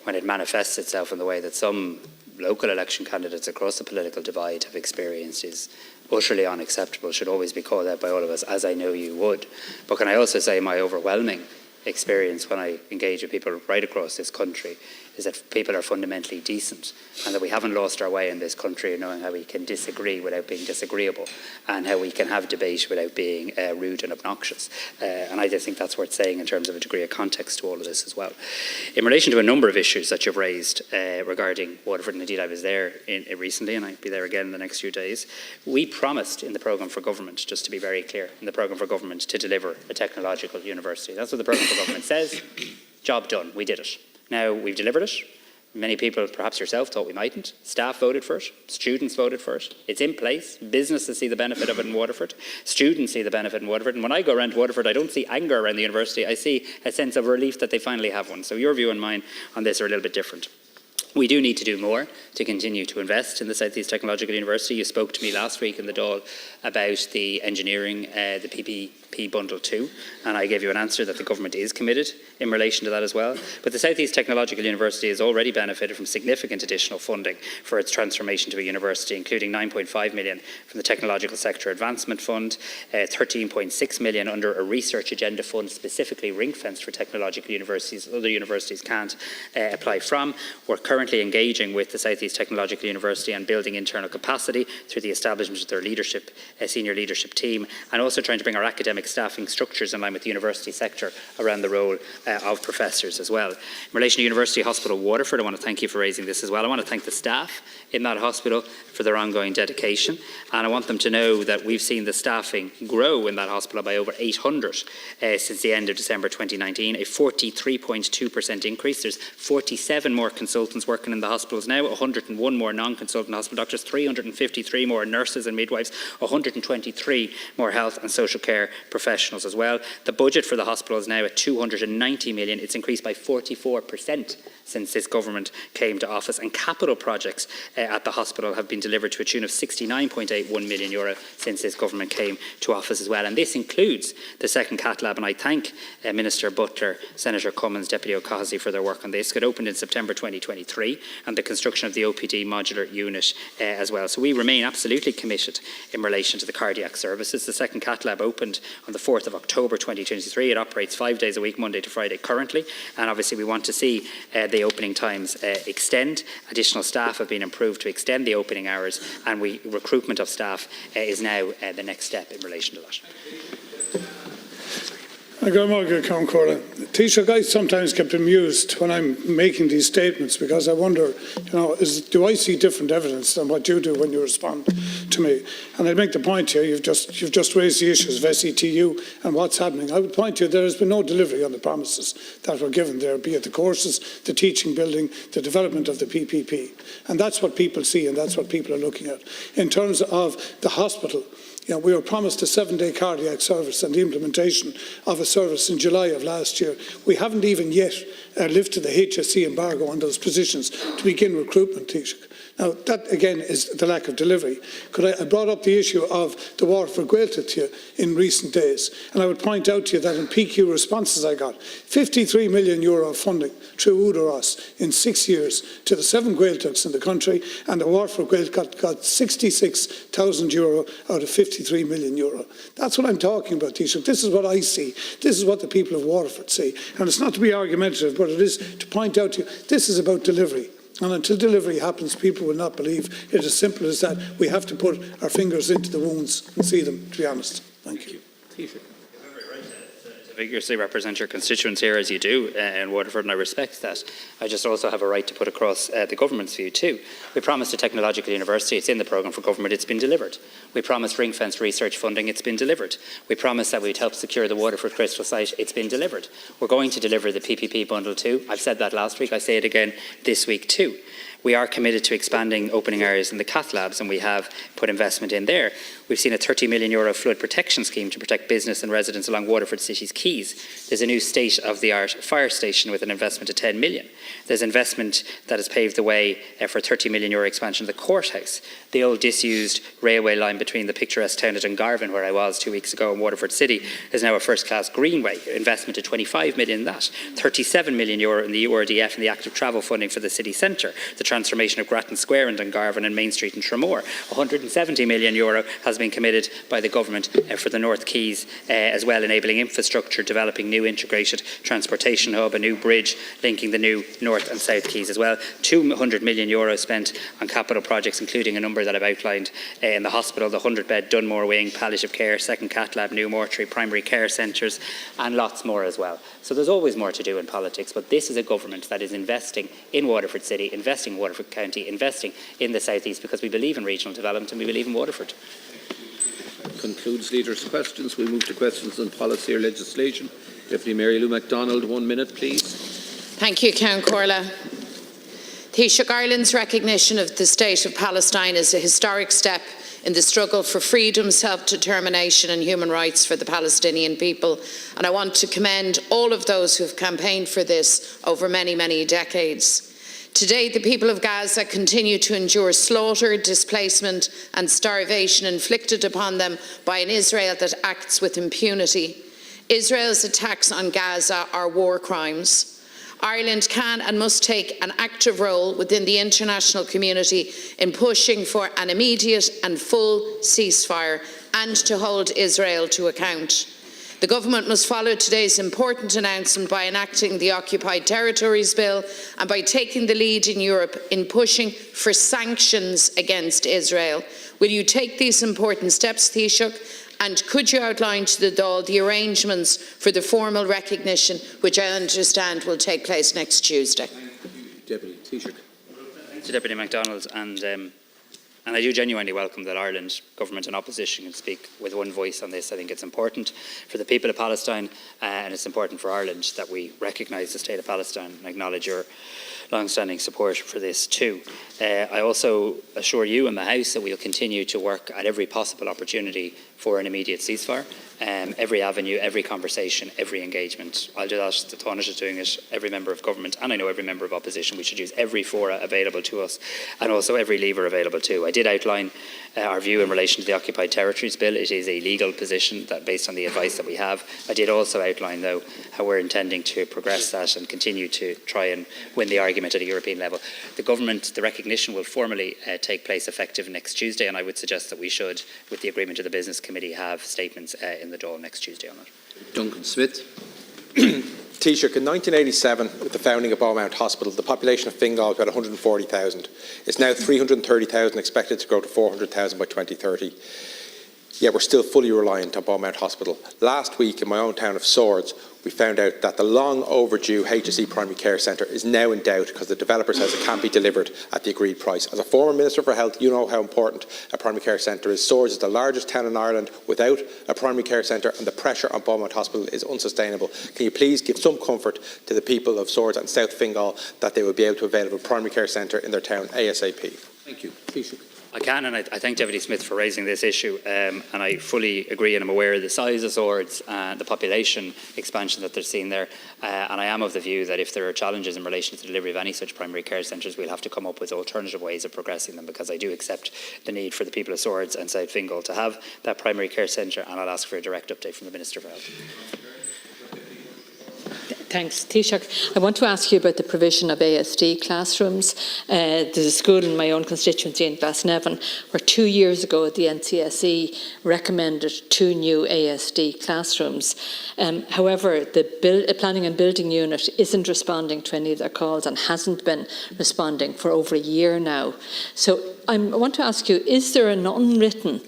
when it manifests itself in the way that some local election candidates across the political divide have experienced, is utterly unacceptable, should always be called out by all of us, as I know you would. But can I also say my overwhelming experience when I engage with people right across this country is that people are fundamentally decent, and that we haven't lost our way in this country in knowing how we can disagree without being disagreeable, and how we can have debate without being rude and obnoxious. And I just think that's worth saying in terms of a degree of context to all of this as well. In relation to a number of issues that you've raised regarding Waterford, and indeed I was there recently, and I'll be there again in the next few days, we promised in the programme for government, just to be very clear, in the programme for government to deliver a technological university. That's what the programme for government says. Job done. We did it. Now, we've delivered it. Many people, perhaps yourself, thought we mightn't. Staff voted for it. Students voted for it. It's in place. Businesses see the benefit of it in Waterford. Students see the benefit in Waterford. And when I go around Waterford, I don't see anger around the university. I see a sense of relief that they finally have one. So your view and mine on this are a little bit different. We do need to do more to continue to invest in the South East Technological University. You spoke to me last week in the Dáil about the engineering, the PPP Bundle 2, and I gave you an answer that the government is committed in relation to that as well. But the South East Technological University has already benefited from significant additional funding for its transformation to a university, including 9.5 million from the Technological Sector Advancement Fund, 13.6 million under a research agenda fund specifically ring-fenced for technological universities other universities can't apply from. We're currently engaging with the South East Technological University and building internal capacity through the establishment of their leadership, senior leadership team, and also trying to bring our academic staffing structures in line with the university sector around the role of professors as well. In relation to University Hospital Waterford, I want to thank you for raising this as well. I want to thank the staff in that hospital for their ongoing dedication, and I want them to know that we've seen the staffing grow in that hospital by over 800 since the end of December 2019, a 43.2% increase. There's 47 more consultants working in the hospitals now, 101 more non-consultant hospital doctors, 353 more nurses and midwives, 123 more health and social care professionals as well. The budget for the hospital is now at 290 million. It's increased by 44% since this government came to office, and capital projects at the hospital have been delivered to a tune of €69.81 million since this government came to office as well. And this includes the second cath lab, and I thank Minister Butler, Senator Cummins, Deputy O'Causey for their work on this. It opened in September 2023, and the construction of the OPD modular unit as well. So we remain absolutely committed in relation to the cardiac services. The second cath lab opened on the 4th of October 2023. It operates 5 days a week, Monday to Friday currently, and obviously we want to see the opening times extend. Additional staff have been improved to extend the opening hours, and recruitment of staff is now the next step in relation to that. Taoiseach, I sometimes get amused when I'm making these statements because I wonder, do I see different evidence than what you do when you respond to me? And I make the point here, you've just raised the issues of SETU and what's happening. I would point to there has been no delivery on the promises that were given there, be it the courses, the teaching building, the development of the PPP. And that's what people see and that's what people are looking at. In terms of the hospital, we were promised a 7-day cardiac service and the implementation of a service in July of last year. We haven't even yet lifted the HSE embargo on those positions to begin recruitment, Taoiseach. Now, that again is the lack of delivery. I brought up the issue of the Waterford Gaeltacht to you in recent days, and I would point out to you that in PQ responses I got €53 million of funding through Udaros in 6 years to the 7 Gaeltachts in the country, and the Waterford Gaeltacht got €66,000 out of €53 million. That's what I'm talking about, Taoiseach. This is what I see. This is what the people of Waterford see. And it's not to be argumentative, but it is to point out to you, this is about delivery. And until delivery happens, people will not believe it is as simple as that. We have to put our fingers into the wounds and see them, to be honest. Thank you. Vigorously represent your constituents here as you do in Waterford, and I respect that. I just also have a right to put across the government's view too. We promised a technological university, it's in the programme for government, it's been delivered. We promised ring-fenced research funding, it's been delivered. We promised that we'd help secure the Waterford Crystal site, it's been delivered. We're going to deliver the PPP bundle too. I've said that last week, I say it again this week too. We are committed to expanding opening areas in the cath labs, and we have put investment in there. We've seen a €30 million flood protection scheme to protect business and residents along Waterford City's quays. There's a new state-of-the-art fire station with an investment of €10 million. There's investment that has paved the way for a €30 million expansion of the courthouse. The old disused railway line between the picturesque town of Dungarvan, where I was 2 weeks ago in Waterford City, is now a first-class greenway. Investment of €25 million in that. €37 million in the URDF and the active travel funding for the city centre. The transformation of Grattan Square in Dungarvan and Main Street in Tramore. €170 million has been committed by the government for the North Quays as well, enabling infrastructure, developing new integrated transportation hub, a new bridge linking the new North and South Quays as well. €200 million spent on capital projects, including a number that I've outlined in the hospital, the 100-bed Dunmore wing, palliative care, second cath lab, new mortuary, primary care centres, and lots more as well. So there's always more to do in politics, but this is a government that is investing in Waterford City, investing in Waterford County, investing in the South East, because we believe in regional development and we believe in Waterford. Concludes leaders' questions. We move to questions on policy or legislation. Deputy Mary Lou MacDonald, 1 minute, please. Thank you, Count Corla. Taoiseach, Ireland's recognition of the State of Palestine is a historic step in the struggle for freedom, self-determination and human rights for the Palestinian people. And I want to commend all of those who have campaigned for this over many, many decades. Today, the people of Gaza continue to endure slaughter, displacement and starvation inflicted upon them by an Israel that acts with impunity. Israel's attacks on Gaza are war crimes. Ireland can and must take an active role within the international community in pushing for an immediate and full ceasefire and to hold Israel to account. The government must follow today's important announcement by enacting the Occupied Territories Bill and by taking the lead in Europe in pushing for sanctions against Israel. Will you take these important steps, Taoiseach? And could you outline to the Dáil the arrangements for the formal recognition, which I understand will take place next Tuesday? Deputy Taoiseach. To Deputy MacDonald, and I do genuinely welcome that Ireland, government and opposition, can speak with one voice on this. I think it's important for the people of Palestine and it's important for Ireland that we recognise the State of Palestine and acknowledge your long-standing support for this too. I also assure you and the House that we will continue to work at every possible opportunity for an immediate ceasefire. Every avenue, every conversation, every engagement. I'll do that, the Tánaiste is doing it, every member of government, and I know every member of opposition. We should use every fora available to us and also every lever available too. I did outline our view in relation to the Occupied Territories Bill. It is a legal position that based on the advice that we have. I did also outline, though, how we're intending to progress that and continue to try and win the argument at a European level. The government, the recognition will formally take place effective next Tuesday, and I would suggest that we should, with the agreement of the Business Committee, have statements in the Dáil next Tuesday on it. Duncan Smith. Taoiseach, in 1987, with the founding of Boyd-Barrett Hospital, the population of Fingal was about 140,000. It's now 330,000, expected to grow to 400,000 by 2030. Yet we're still fully reliant on Boyd-Barrett Hospital. Last week, in my own town of Swords, we found out that the long overdue HSE Primary Care Centre is now in doubt because the developer says it can't be delivered at the agreed price. As a former Minister for Health, you know how important a primary care centre is. Swords is the largest town in Ireland without a primary care centre, and the pressure on Boyd-Barrett Hospital is unsustainable. Can you please give some comfort to the people of Swords and South Fingal that they will be able to avail of a primary care centre in their town ASAP? Thank you. Taoiseach. I can, and I thank Deputy Smith for raising this issue, and I fully agree and I'm aware of the size of Swords and the population expansion that they're seeing there, and I am of the view that if there are challenges in relation to the delivery of any such primary care centres, we'll have to come up with alternative ways of progressing them, because I do accept the need for the people of Swords and South Fingal to have that primary care centre, and I'll ask for a direct update from the Minister for Health. Thanks, Taoiseach. I want to ask you about the provision of ASD classrooms. There's a school in my own constituency in Glasnevin where 2 years ago the NCSE recommended 2 new ASD classrooms. However, the Planning and Building Unit isn't responding to any of their calls and hasn't been responding for over a year now. So I want to ask you, is there an unwritten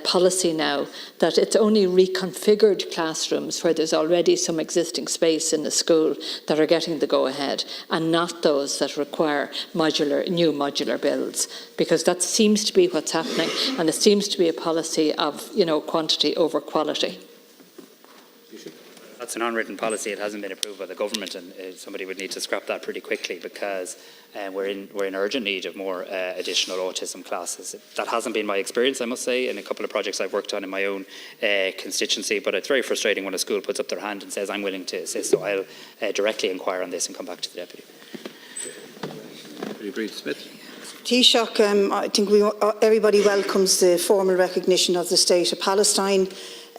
policy now that it's only reconfigured classrooms where there's already some existing space in the school that are getting the go-ahead, and not those that require new modular builds? Because that seems to be what's happening, and it seems to be a policy of, quantity over quality. That's an unwritten policy. It hasn't been approved by the government, and somebody would need to scrap that pretty quickly, because we're in urgent need of more additional autism classes. That hasn't been my experience, I must say, in a couple of projects I've worked on in my own constituency, but it's very frustrating when a school puts up their hand and says, I'm willing to assist, so I'll directly inquire on this and come back to the Deputy. Deputy Smith. Taoiseach, I think everybody welcomes the formal recognition of the State of Palestine.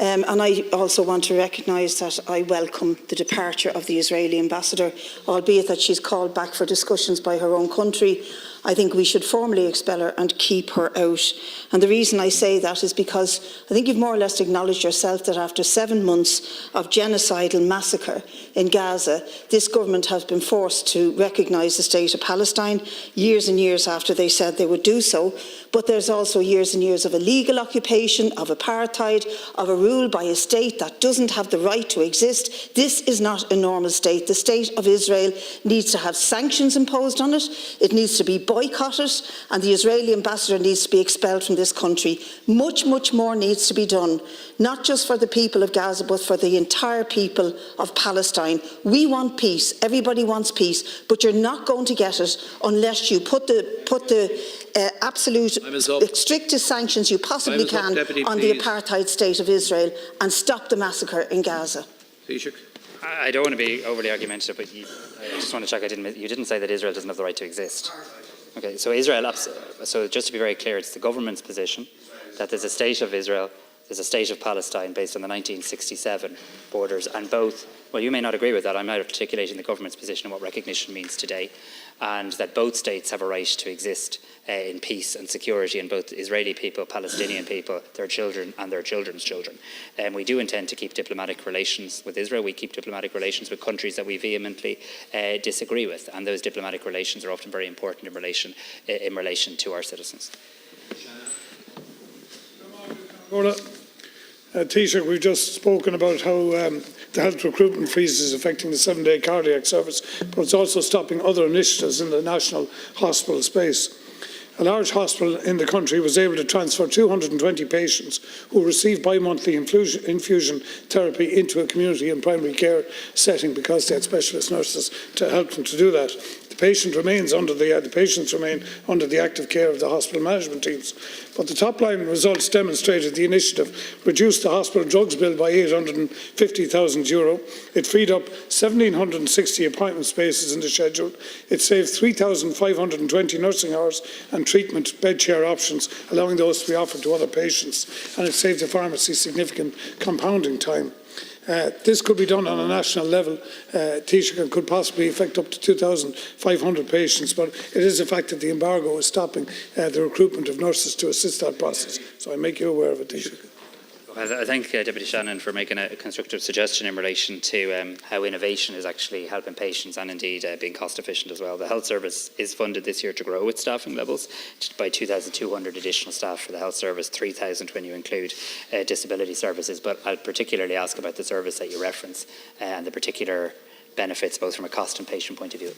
And I also want to recognise that I welcome the departure of the Israeli ambassador, albeit that she's called back for discussions by her own country. I think we should formally expel her and keep her out. And the reason I say that is because I think you've more or less acknowledged yourself that after 7 months of genocidal massacre in Gaza, this government has been forced to recognise the State of Palestine years and years after they said they would do so. But there's also years and years of illegal occupation, of apartheid, of a rule by a state that doesn't have the right to exist. This is not a normal state. The State of Israel needs to have sanctions imposed on it. It needs to be boycott it, and the Israeli ambassador needs to be expelled from this country. Much, much more needs to be done, not just for the people of Gaza, but for the entire people of Palestine. We want peace. Everybody wants peace, but you're not going to get it unless you put the absolute strictest sanctions you possibly can on the apartheid state of Israel and stop the massacre in Gaza. Taoiseach. I don't want to be overly argumentative, but I just want to check you didn't say that Israel doesn't have the right to exist. Okay, so so just to be very clear, it's the government's position that there's a state of Israel, there's a state of Palestine based on the 1967 borders, and both, well, you may not agree with that, I'm not articulating the government's position on what recognition means today, and that both states have a right to exist in peace and security, and both Israeli people, Palestinian people, their children and their children's children. And we do intend to keep diplomatic relations with Israel. We keep diplomatic relations with countries that we vehemently disagree with, and those diplomatic relations are often very important in relation to our citizens. Taoiseach, we've just spoken about how the health recruitment freeze is affecting the 7-day cardiac service, but it's also stopping other initiatives in the national hospital space. A large hospital in the country was able to transfer 220 patients who receive bi-monthly infusion therapy into a community and primary care setting because they had specialist nurses to help them to do that. The patients remain under the active care of the hospital management teams. But the top-line results demonstrated the initiative reduced the hospital drugs bill by €850,000. It freed up 1,760 appointment spaces in the schedule. It saved 3,520 nursing hours and treatment bed share options, allowing those to be offered to other patients. And it saved the pharmacy significant compounding time. This could be done on a national level, Taoiseach, and could possibly affect up to 2,500 patients, but it is a fact that the embargo is stopping the recruitment of nurses to assist that process. So I make you aware of it, Taoiseach. I thank Deputy Shanahan for making a constructive suggestion in relation to how innovation is actually helping patients and indeed being cost efficient as well. The health service is funded this year to grow its staffing levels by 2,200 additional staff for the health service, 3,000 when you include disability services. But I'll particularly ask about the service that you reference and the particular benefits both from a cost and patient point of view.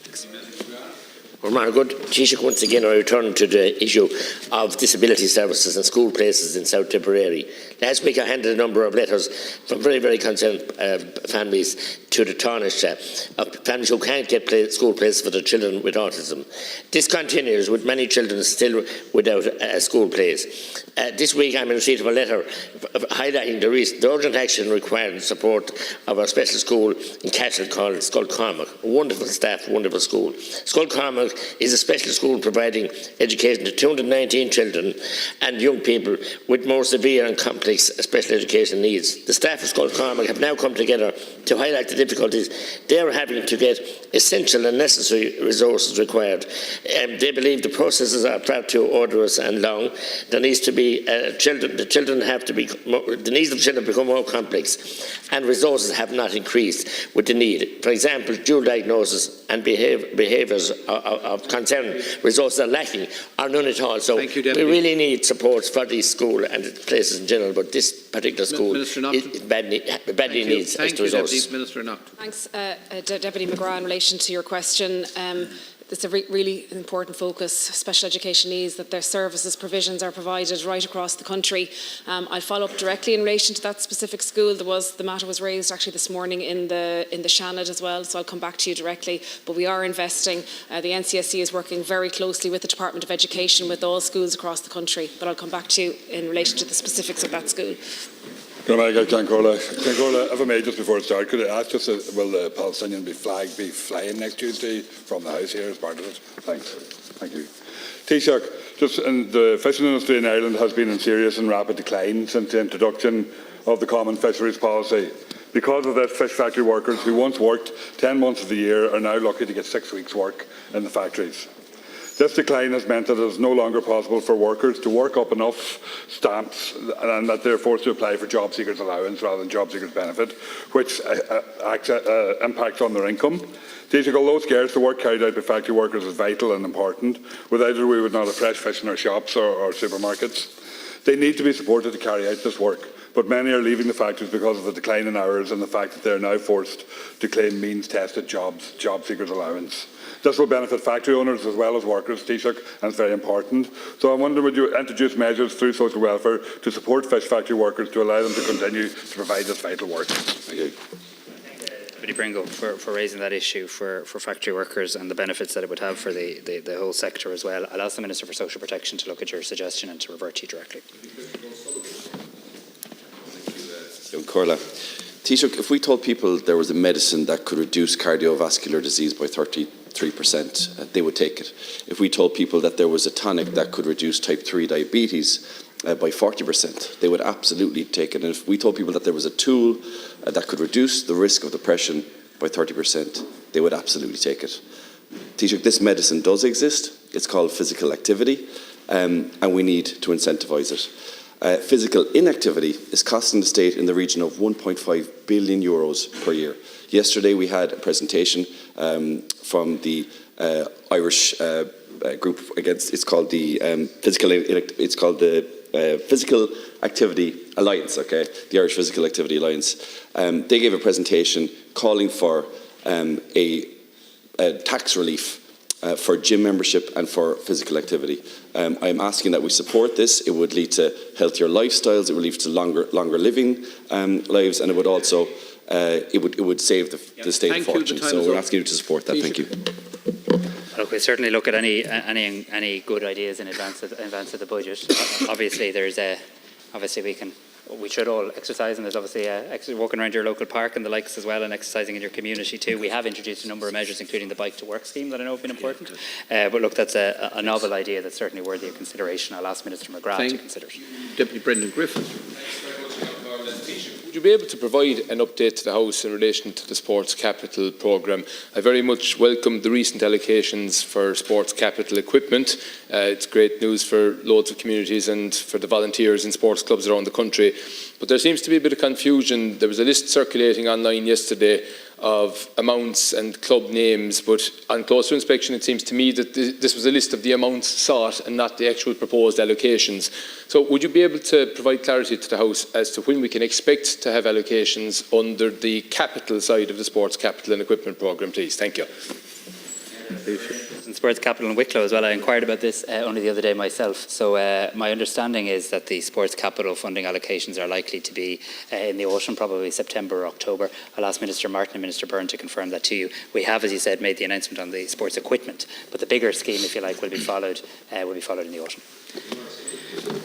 Good. Taoiseach, once again I return to the issue of disability services and school places in South Tipperary. Last week I handed a number of letters from very, very concerned families to the Taoiseach of families who can't get school places for their children with autism. This continues with many children still without a school place. This week I'm in receipt of a letter highlighting the urgent action required in support of our special school in Cashel called Skullcormac. A wonderful staff, wonderful school. Skullcormac is a special school providing education to 219 children and young people with more severe and complex special education needs. The staff of Skullcormac have now come together to highlight the difficulties they are having to get essential and necessary resources required. They believe the processes are far too arduous and long. There needs to be the needs of children become more complex, and resources have not increased with the need. For example, dual diagnosis and behaviours of concern resources are lacking or none at all. So we really need support for these schools and places in general, but this particular school badly needs extra resources. Thanks, Deputy McGrath, in relation to your question. It's a really important focus, special education needs, that their services provisions are provided right across the country. I'll follow up directly in relation to that specific school. The matter was raised actually this morning in the Shanahan as well, so I'll come back to you directly. But we are investing. The NCSE is working very closely with the Department of Education, with all schools across the country. But I'll come back to you in relation to the specifics of that school. If I may, just before it starts, could I ask will the Palestinian flag be flying next Tuesday from the House here as part of it? Thanks. Thank you. Taoiseach, the fishing industry in Ireland has been in serious and rapid decline since the introduction of the Common Fisheries Policy. Because of this, fish factory workers who once worked 10 months of the year are now lucky to get 6 weeks' work in the factories. This decline has meant that it is no longer possible for workers to work up enough stamps and that they're forced to apply for job seekers allowance rather than job seekers benefit, which impacts on their income. Although scarce, the work carried out by factory workers is vital and important. Without it, we would not have fresh fish in our shops or supermarkets. They need to be supported to carry out this work, but many are leaving the factories because of the decline in hours and the fact that they are now forced to claim means-tested job seekers allowance. This will benefit factory owners as well as workers, Taoiseach, and it's very important. So I wonder, would you introduce measures through social welfare to support fish factory workers to allow them to continue to provide this vital work? Thank you. Deputy Bringo for raising that issue for factory workers and the benefits that it would have for the whole sector as well. I'll ask the Minister for Social Protection to look at your suggestion and to revert to you directly. Corla. Taoiseach, if we told people there was a medicine that could reduce cardiovascular disease by 33%, they would take it. If we told people that there was a tonic that could reduce type 3 diabetes by 40%, they would absolutely take it. And if we told people that there was a tool that could reduce the risk of depression by 30%, they would absolutely take it. Taoiseach, this medicine does exist. It's called physical activity, and we need to incentivise it. Physical inactivity is costing the state in the region of €1.5 billion per year. Yesterday we had a presentation from the Irish group against. It's called the Physical Activity Alliance. Okay, the Irish Physical Activity Alliance. They gave a presentation calling for a tax relief for gym membership and for physical activity. I am asking that we support this. It would lead to healthier lifestyles. It would lead to longer living lives, and it would also it would save the state a fortune. So we're asking you to support that. Thank you. Look, we certainly look at any good ideas in advance of the budget. Obviously, we should all exercise, and there's obviously walking around your local park and the likes as well, and exercising in your community too. We have introduced a number of measures, including the Bike to Work scheme, that I know have been important. But look, that's a novel idea that's certainly worthy of consideration. I'll ask Minister McGrath to consider it. Deputy Brendan Griffin. Would you be able to provide an update to the House in relation to the Sports Capital programme? I very much welcome the recent allocations for sports capital equipment. It's great news for loads of communities and for the volunteers in sports clubs around the country. But there seems to be a bit of confusion. There was a list circulating online yesterday of amounts and club names, but on closer inspection it seems to me that this was a list of the amounts sought and not the actual proposed allocations. So would you be able to provide clarity to the House as to when we can expect to have allocations under the capital side of the Sports Capital and Equipment programme, please? Thank you. In Sports Capital in Wicklow as well, I inquired about this only the other day myself. So my understanding is that the Sports Capital funding allocations are likely to be in the autumn, probably September or October. I'll ask Minister Martin and Minister Byrne to confirm that to you. We have, as you said, made the announcement on the sports equipment, but the bigger scheme, if you like, will be followed in the autumn.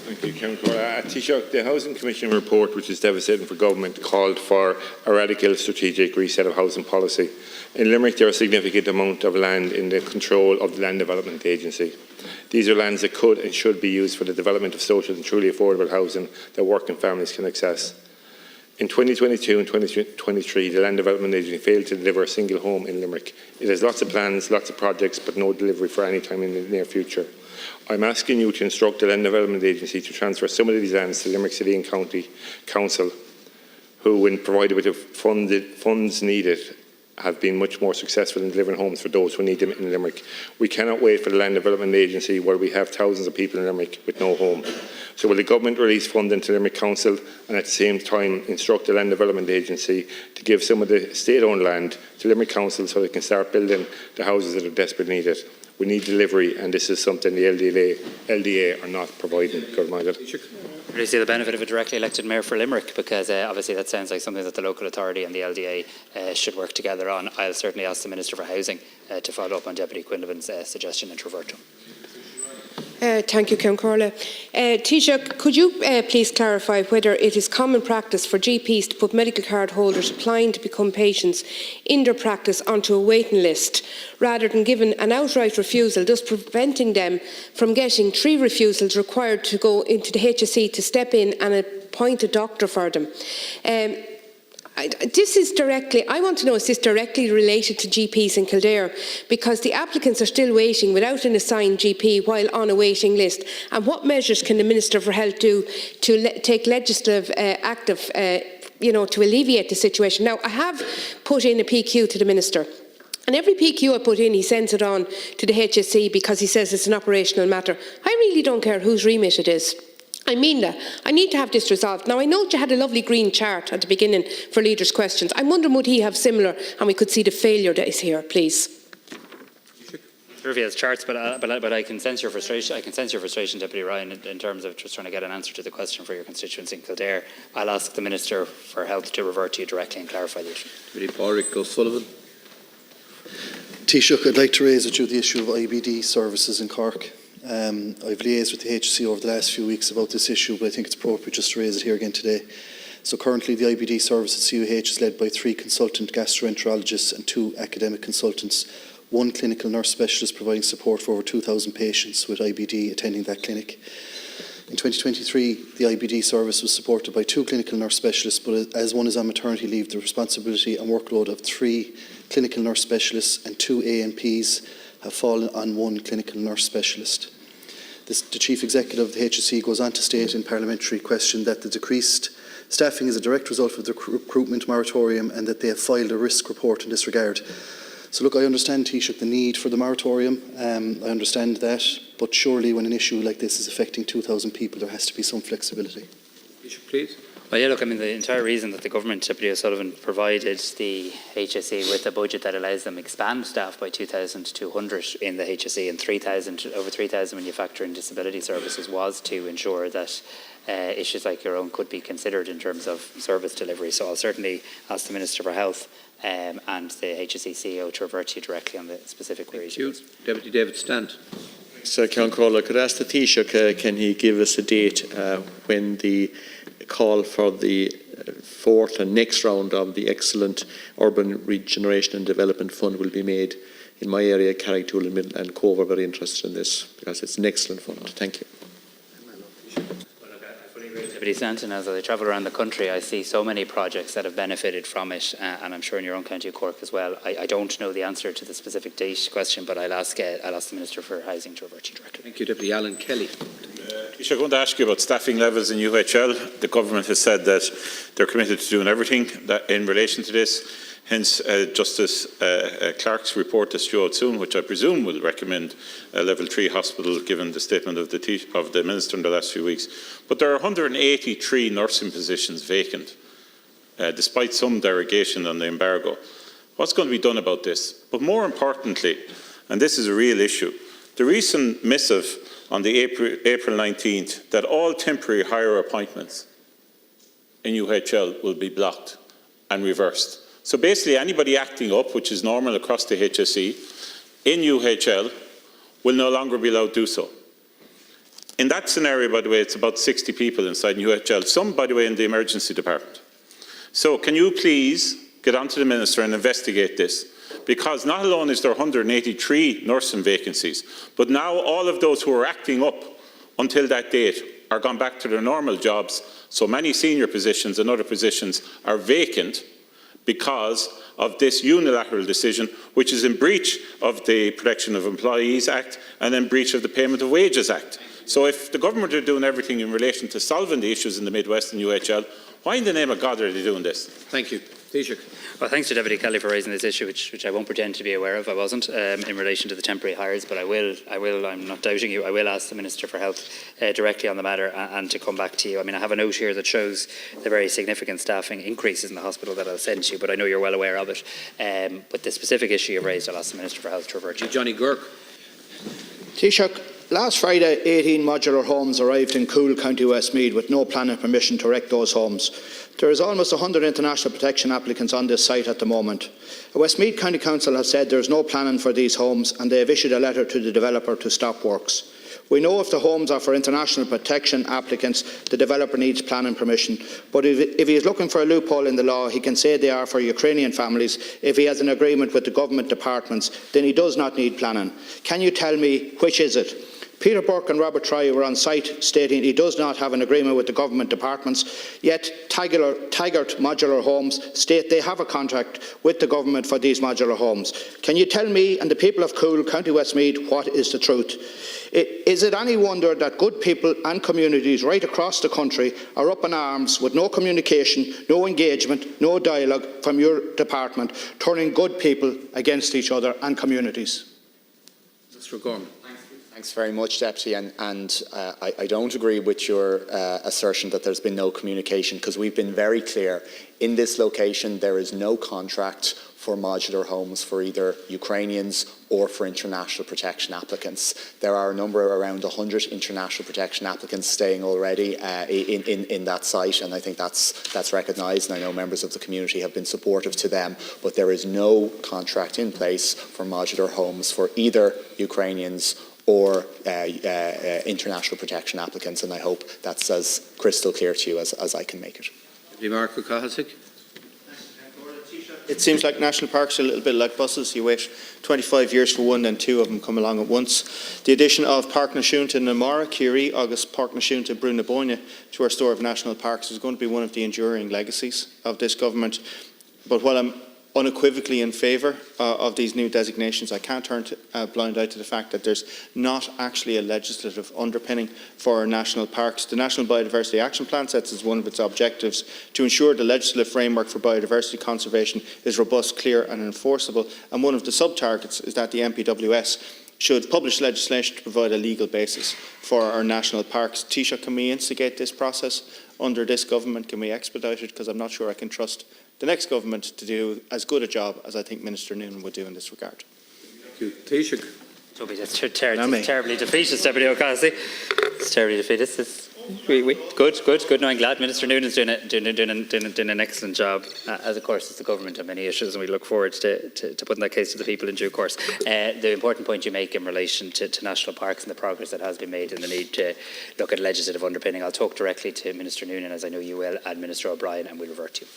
Thank you, Councillor. Taoiseach, the Housing Commission report, which is devastating for government, called for a radical strategic reset of housing policy. In Limerick, there are a significant amount of land in the control of the Land Development Agency. These are lands that could and should be used for the development of social and truly affordable housing that working families can access. In 2022 and 2023, the Land Development Agency failed to deliver a single home in Limerick. It has lots of plans, lots of projects, but no delivery for any time in the near future. I'm asking you to instruct the Land Development Agency to transfer some of these lands to Limerick City and County Council, who, when provided with the funds needed, have been much more successful in delivering homes for those who need them in Limerick. We cannot wait for the Land Development Agency, where we have thousands of people in Limerick with no home. So will the government release funding to Limerick Council and at the same time instruct the Land Development Agency to give some of the state-owned land to Limerick Council so they can start building the houses that are desperately needed? We need delivery, and this is something the LDA are not providing. Really see the benefit of a directly elected mayor for Limerick, because obviously that sounds like something that the local authority and the LDA should work together on. I'll certainly ask the Minister for Housing to follow up on Deputy Quinlivan's suggestion and to revert to him. Thank you, Councillor Corla. Taoiseach, could you please clarify whether it is common practice for GPs to put medical card holders applying to become patients in their practice onto a waiting list, rather than giving an outright refusal, thus preventing them from getting 3 refusals required to go into the HSE to step in and appoint a doctor for them? I want to know, is this directly related to GPs in Kildare? Because the applicants are still waiting without an assigned GP while on a waiting list. And what measures can the Minister for Health do to take legislative to alleviate the situation? Now, I have put in a PQ to the Minister. And every PQ I put in, he sends it on to the HSE because he says it's an operational matter. I really don't care whose remit it is. I mean that. I need to have this resolved. Now, I know you had a lovely green chart at the beginning for leaders' questions. I'm wondering, would he have similar, and we could see the failure that is here, please? sure if he has charts, but I can sense your frustration. I can sense your frustration, Deputy Ryan, in terms of just trying to get an answer to the question for your constituents in Kildare. I'll ask the Minister for Health to revert to you directly and clarify the issue. Deputy Pádraig O'Sullivan. Taoiseach, I'd like to raise with you the issue of IBD services in Cork. I've liaised with the HSE over the last few weeks about this issue, but I think it's appropriate just to raise it here again today. So currently the IBD service at CUH is led by 3 consultant gastroenterologists and 2 academic consultants, 1 clinical nurse specialist providing support for over 2,000 patients with IBD attending that clinic. In 2023, the IBD service was supported by 2 clinical nurse specialists, but as one is on maternity leave, the responsibility and workload of 3 clinical nurse specialists and 2 ANPs have fallen on 1 clinical nurse specialist. The Chief Executive of the HSE goes on to state in parliamentary question that the decreased staffing is a direct result of the recruitment moratorium and that they have filed a risk report in this regard. So look, I understand, Taoiseach, the need for the moratorium. I understand that, but surely when an issue like this is affecting 2,000 people, there has to be some flexibility. Taoiseach, please. Well, yeah, look, I mean, the entire reason that the government, Deputy O'Sullivan, provided the HSE with a budget that allows them to expand staff by 2,200 in the HSE and over 3,000 when you factor in disability services was to ensure that issues like your own could be considered in terms of service delivery. So I'll certainly ask the Minister for Health and the HSE CEO to revert to you directly on the specific queries. Thank you. Deputy David Stant. Sir Count Crawler, could I ask the Taoiseach, can he give us a date when the call for the 4th and next round of the excellent Urban Regeneration and Development Fund will be made? In my area, Carricktool and Cove are very interested in this because it's an excellent fund. Thank you. Deputy Stanton, as I travel around the country, I see so many projects that have benefited from it, and I'm sure in your own county of Cork as well. I don't know the answer to the specific date question, but I'll ask the Minister for Housing to revert you directly. Thank you, Deputy Alan Kelly. I want to ask you about staffing levels in UHL. The government has said that they're committed to doing everything that in relation to this. Hence, Justice Clark's report is due out soon, which I presume will recommend a level 3 hospital, given the statement of the Minister in the last few weeks. But there are 183 nursing positions vacant, despite some derogation on the embargo. What's going to be done about this? But more importantly, and this is a real issue, the recent missive on the April 19th that all temporary hire appointments in UHL will be blocked and reversed. So basically anybody acting up, which is normal across the HSE, in UHL will no longer be allowed to do so. In that scenario, by the way, it's about 60 people inside UHL, some, by the way, in the emergency department. So can you please get onto the Minister and investigate this? Because not alone is there 183 nursing vacancies, but now all of those who are acting up until that date are gone back to their normal jobs. So many senior positions and other positions are vacant because of this unilateral decision, which is in breach of the Protection of Employees Act and in breach of the Payment of Wages Act. So if the government are doing everything in relation to solving the issues in the Midwest and UHL, why in the name of God are they doing this? Thank you. Taoiseach. Well, thanks to Deputy Kelly for raising this issue, which I won't pretend to be aware of. I wasn't in relation to the temporary hires, but I will. I'm not doubting you. I will ask the Minister for Health directly on the matter and to come back to you. I mean, I have a note here that shows the very significant staffing increases in the hospital that I'll send to you, but I know you're well aware of it. But the specific issue you've raised, I'll ask the Minister for Health to revert to you. Johnny Girk. Taoiseach, last Friday 18 modular homes arrived in Coole, County Westmeath with no planning permission to erect those homes. There is almost 100 international protection applicants on this site at the moment. Westmeath County Council have said there is no planning for these homes and they have issued a letter to the developer to stop works. We know if the homes are for international protection applicants, the developer needs planning permission. But if he is looking for a loophole in the law, he can say they are for Ukrainian families. If he has an agreement with the government departments, then he does not need planning. Can you tell me which is it? Peter Burke and Robert Troy were on site stating he does not have an agreement with the government departments, yet Taggart Modular Homes state they have a contract with the government for these modular homes. Can you tell me and the people of Coole, County Westmeath, what is the truth? Is it any wonder that good people and communities right across the country are up in arms with no communication, no engagement, no dialogue from your department, turning good people against each other and communities? Mr. Gorman. Thanks very much, Deputy. I don't agree with your assertion that there's been no communication, because we've been very clear. In this location, there is no contract for modular homes for either Ukrainians or for international protection applicants. There are a number, around 100 international protection applicants staying already in that site, and I think that's recognised, and I know members of the community have been supportive to them, but there is no contract in place for modular homes for either Ukrainians or international protection applicants, and I hope that's as crystal clear to you as I can make it. It seems like national parks are a little bit like buses. You wait 25 years for one, then two of them come along at once. The addition of Park na Siúnta na Mara, Curie, August Park na Siúnta Brúna Bóinne to our store of national parks is going to be one of the enduring legacies of this government. But while I'm unequivocally in favour of these new designations, I can't turn a blind eye to the fact that there's not actually a legislative underpinning for our national parks. The National Biodiversity Action Plan sets as one of its objectives to ensure the legislative framework for biodiversity conservation is robust, clear and enforceable, and one of the sub-targets is that the MPWS should publish legislation to provide a legal basis for our national parks. Taoiseach, can we instigate this process under this government? Can we expedite it? Because I'm not sure I can trust the next government to do as good a job as I think Minister Noonan would do in this regard. Thank you. Taoiseach. Toby, that's terribly defeatist, Deputy O'Connell. It's terribly defeatist. Good. No, I'm glad Minister Noonan's doing an excellent job, as of course is the government on many issues, and we look forward to putting that case to the people in due course. The important point you make in relation to national parks and the progress that has been made and the need to look at legislative underpinning, I'll talk directly to Minister Noonan, as I know you will, and Minister O'Brien, and we'll revert to you.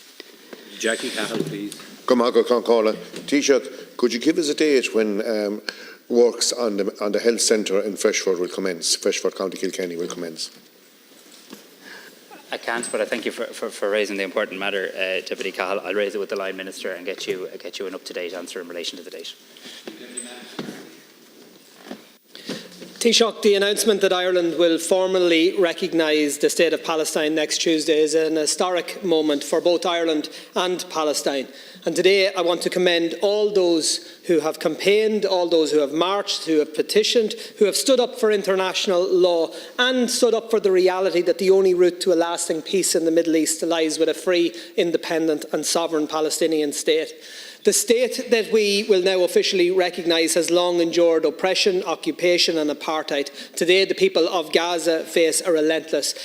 Jackie Cahill, please. Taoiseach, could you give us a date when works on the health centre in Freshford will commence? Freshford, County Kilkenny will commence. I can't, but I thank you for raising the important matter, Deputy Cahill. I'll raise it with the Line Minister and get you an up-to-date answer in relation to the date. Taoiseach, the announcement that Ireland will formally recognise the State of Palestine next Tuesday is an historic moment for both Ireland and Palestine. And today I want to commend all those who have campaigned, all those who have marched, who have petitioned, who have stood up for international law and stood up for the reality that the only route to a lasting peace in the Middle East lies with a free, independent and sovereign Palestinian state. The state that we will now officially recognise has long endured oppression, occupation and apartheid. Today the people of Gaza face a relentless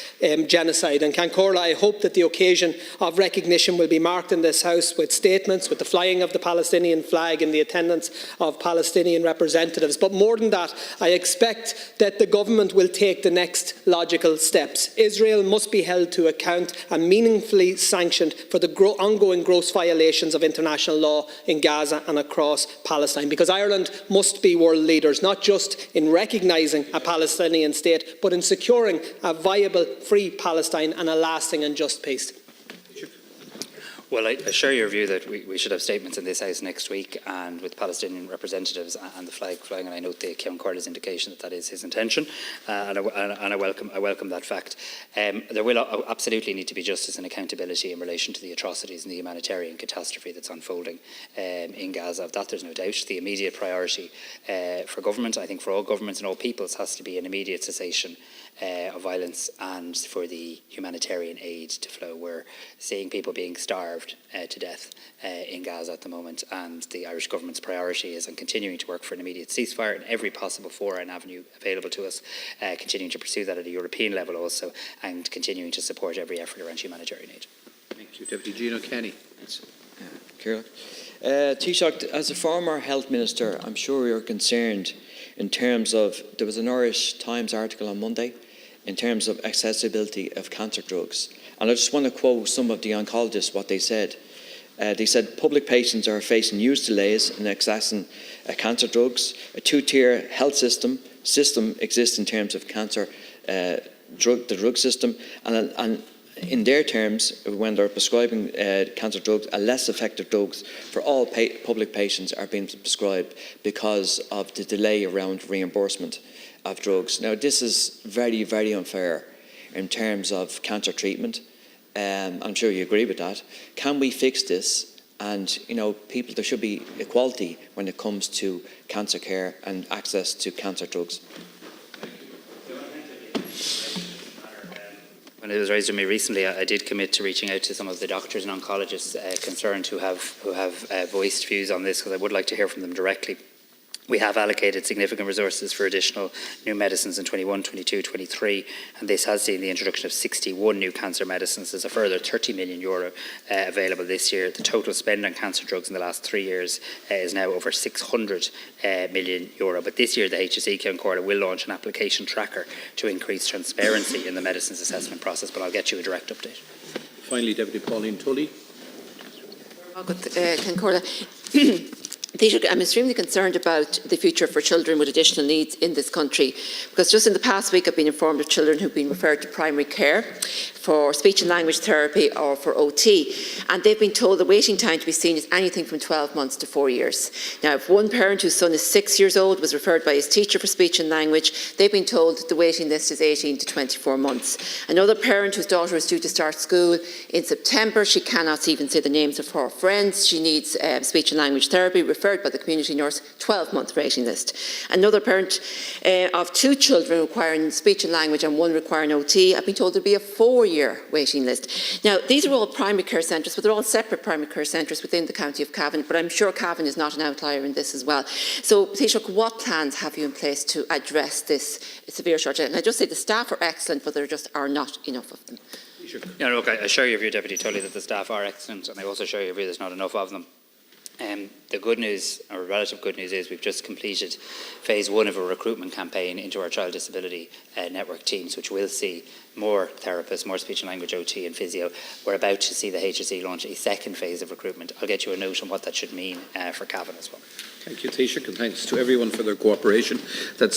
genocide. And Cairns, I hope that the occasion of recognition will be marked in this House with statements, with the flying of the Palestinian flag and the attendance of Palestinian representatives. But more than that, I expect that the government will take the next logical steps. Israel must be held to account and meaningfully sanctioned for the ongoing gross violations of international law in Gaza and across Palestine, because Ireland must be world leaders, not just in recognising a Palestinian state, but in securing a viable, free Palestine and a lasting and just peace. Well, I share your view that we should have statements in this House next week and with Palestinian representatives and the flag flying, and I note the Cairns indication that is his intention, and I welcome that fact. There will absolutely need to be justice and accountability in relation to the atrocities and the humanitarian catastrophe that's unfolding in Gaza. Of that, there's no doubt. The immediate priority for government, I think for all governments and all peoples, has to be an immediate cessation of violence and for the humanitarian aid to flow. We're seeing people being starved to death in Gaza at the moment, and the Irish government's priority is on continuing to work for an immediate ceasefire in every possible forum and avenue available to us, continuing to pursue that at a European level also, and continuing to support every effort around humanitarian aid. Thank you. Deputy Gino Kenny. Taoiseach, as a former health minister, I'm sure you're concerned in terms of, there was an Irish Times article on Monday in terms of accessibility of cancer drugs. And I just want to quote some of the oncologists, what they said. They said public patients are facing huge delays in accessing cancer drugs. A two-tier health system exists in terms of cancer, the drug system, and in their terms, when they're prescribing cancer drugs, a less effective drugs for all public patients are being prescribed because of the delay around reimbursement of drugs. Now, this is very, very unfair in terms of cancer treatment. I'm sure you agree with that. Can we fix this? And, people, there should be equality when it comes to cancer care and access to cancer drugs. When it was raised with me recently, I did commit to reaching out to some of the doctors and oncologists concerned who have voiced views on this, because I would like to hear from them directly. We have allocated significant resources for additional new medicines in 21, 22, 23, and this has seen the introduction of 61 new cancer medicines. There's a further €30 million available this year. The total spend on cancer drugs in the last 3 years is now over €600 million. But this year, the HSE Count Corla will launch an application tracker to increase transparency in the medicines assessment process, but I'll get you a direct update. Finally, Deputy Pauline Tully. I'm extremely concerned about the future for children with additional needs in this country, because just in the past week I've been informed of children who've been referred to primary care for speech and language therapy or for OT, and they've been told the waiting time to be seen is anything from 12 months to 4 years. Now, if one parent whose son is 6 years old was referred by his teacher for speech and language, they've been told the waiting list is 18 to 24 months. Another parent whose daughter is due to start school in September, she cannot even say the names of her friends, she needs speech and language therapy, referred by the community nurse, 12-month waiting list. Another parent of 2 children requiring speech and language and 1 requiring OT, I've been told there'll be a 4-year waiting list. Now, these are all primary care centres, but they're all separate primary care centres within the county of Cavan, but I'm sure Cavan is not an outlier in this as well. So, Taoiseach, what plans have you in place to address this severe shortage? And I just say the staff are excellent, but there just are not enough of them. Yeah, look, I share your view, Deputy Tully, that the staff are excellent, and I also share your view there's not enough of them. The good news, or relative good news, is we've just completed phase 1 of a recruitment campaign into our child disability network teams, which will see more therapists, more speech and language OT and physio. We're about to see the HSE launch a second phase of recruitment. I'll get you a note on what that should mean for Cavan as well. Thank you, Taoiseach, and thanks to everyone for their cooperation. That's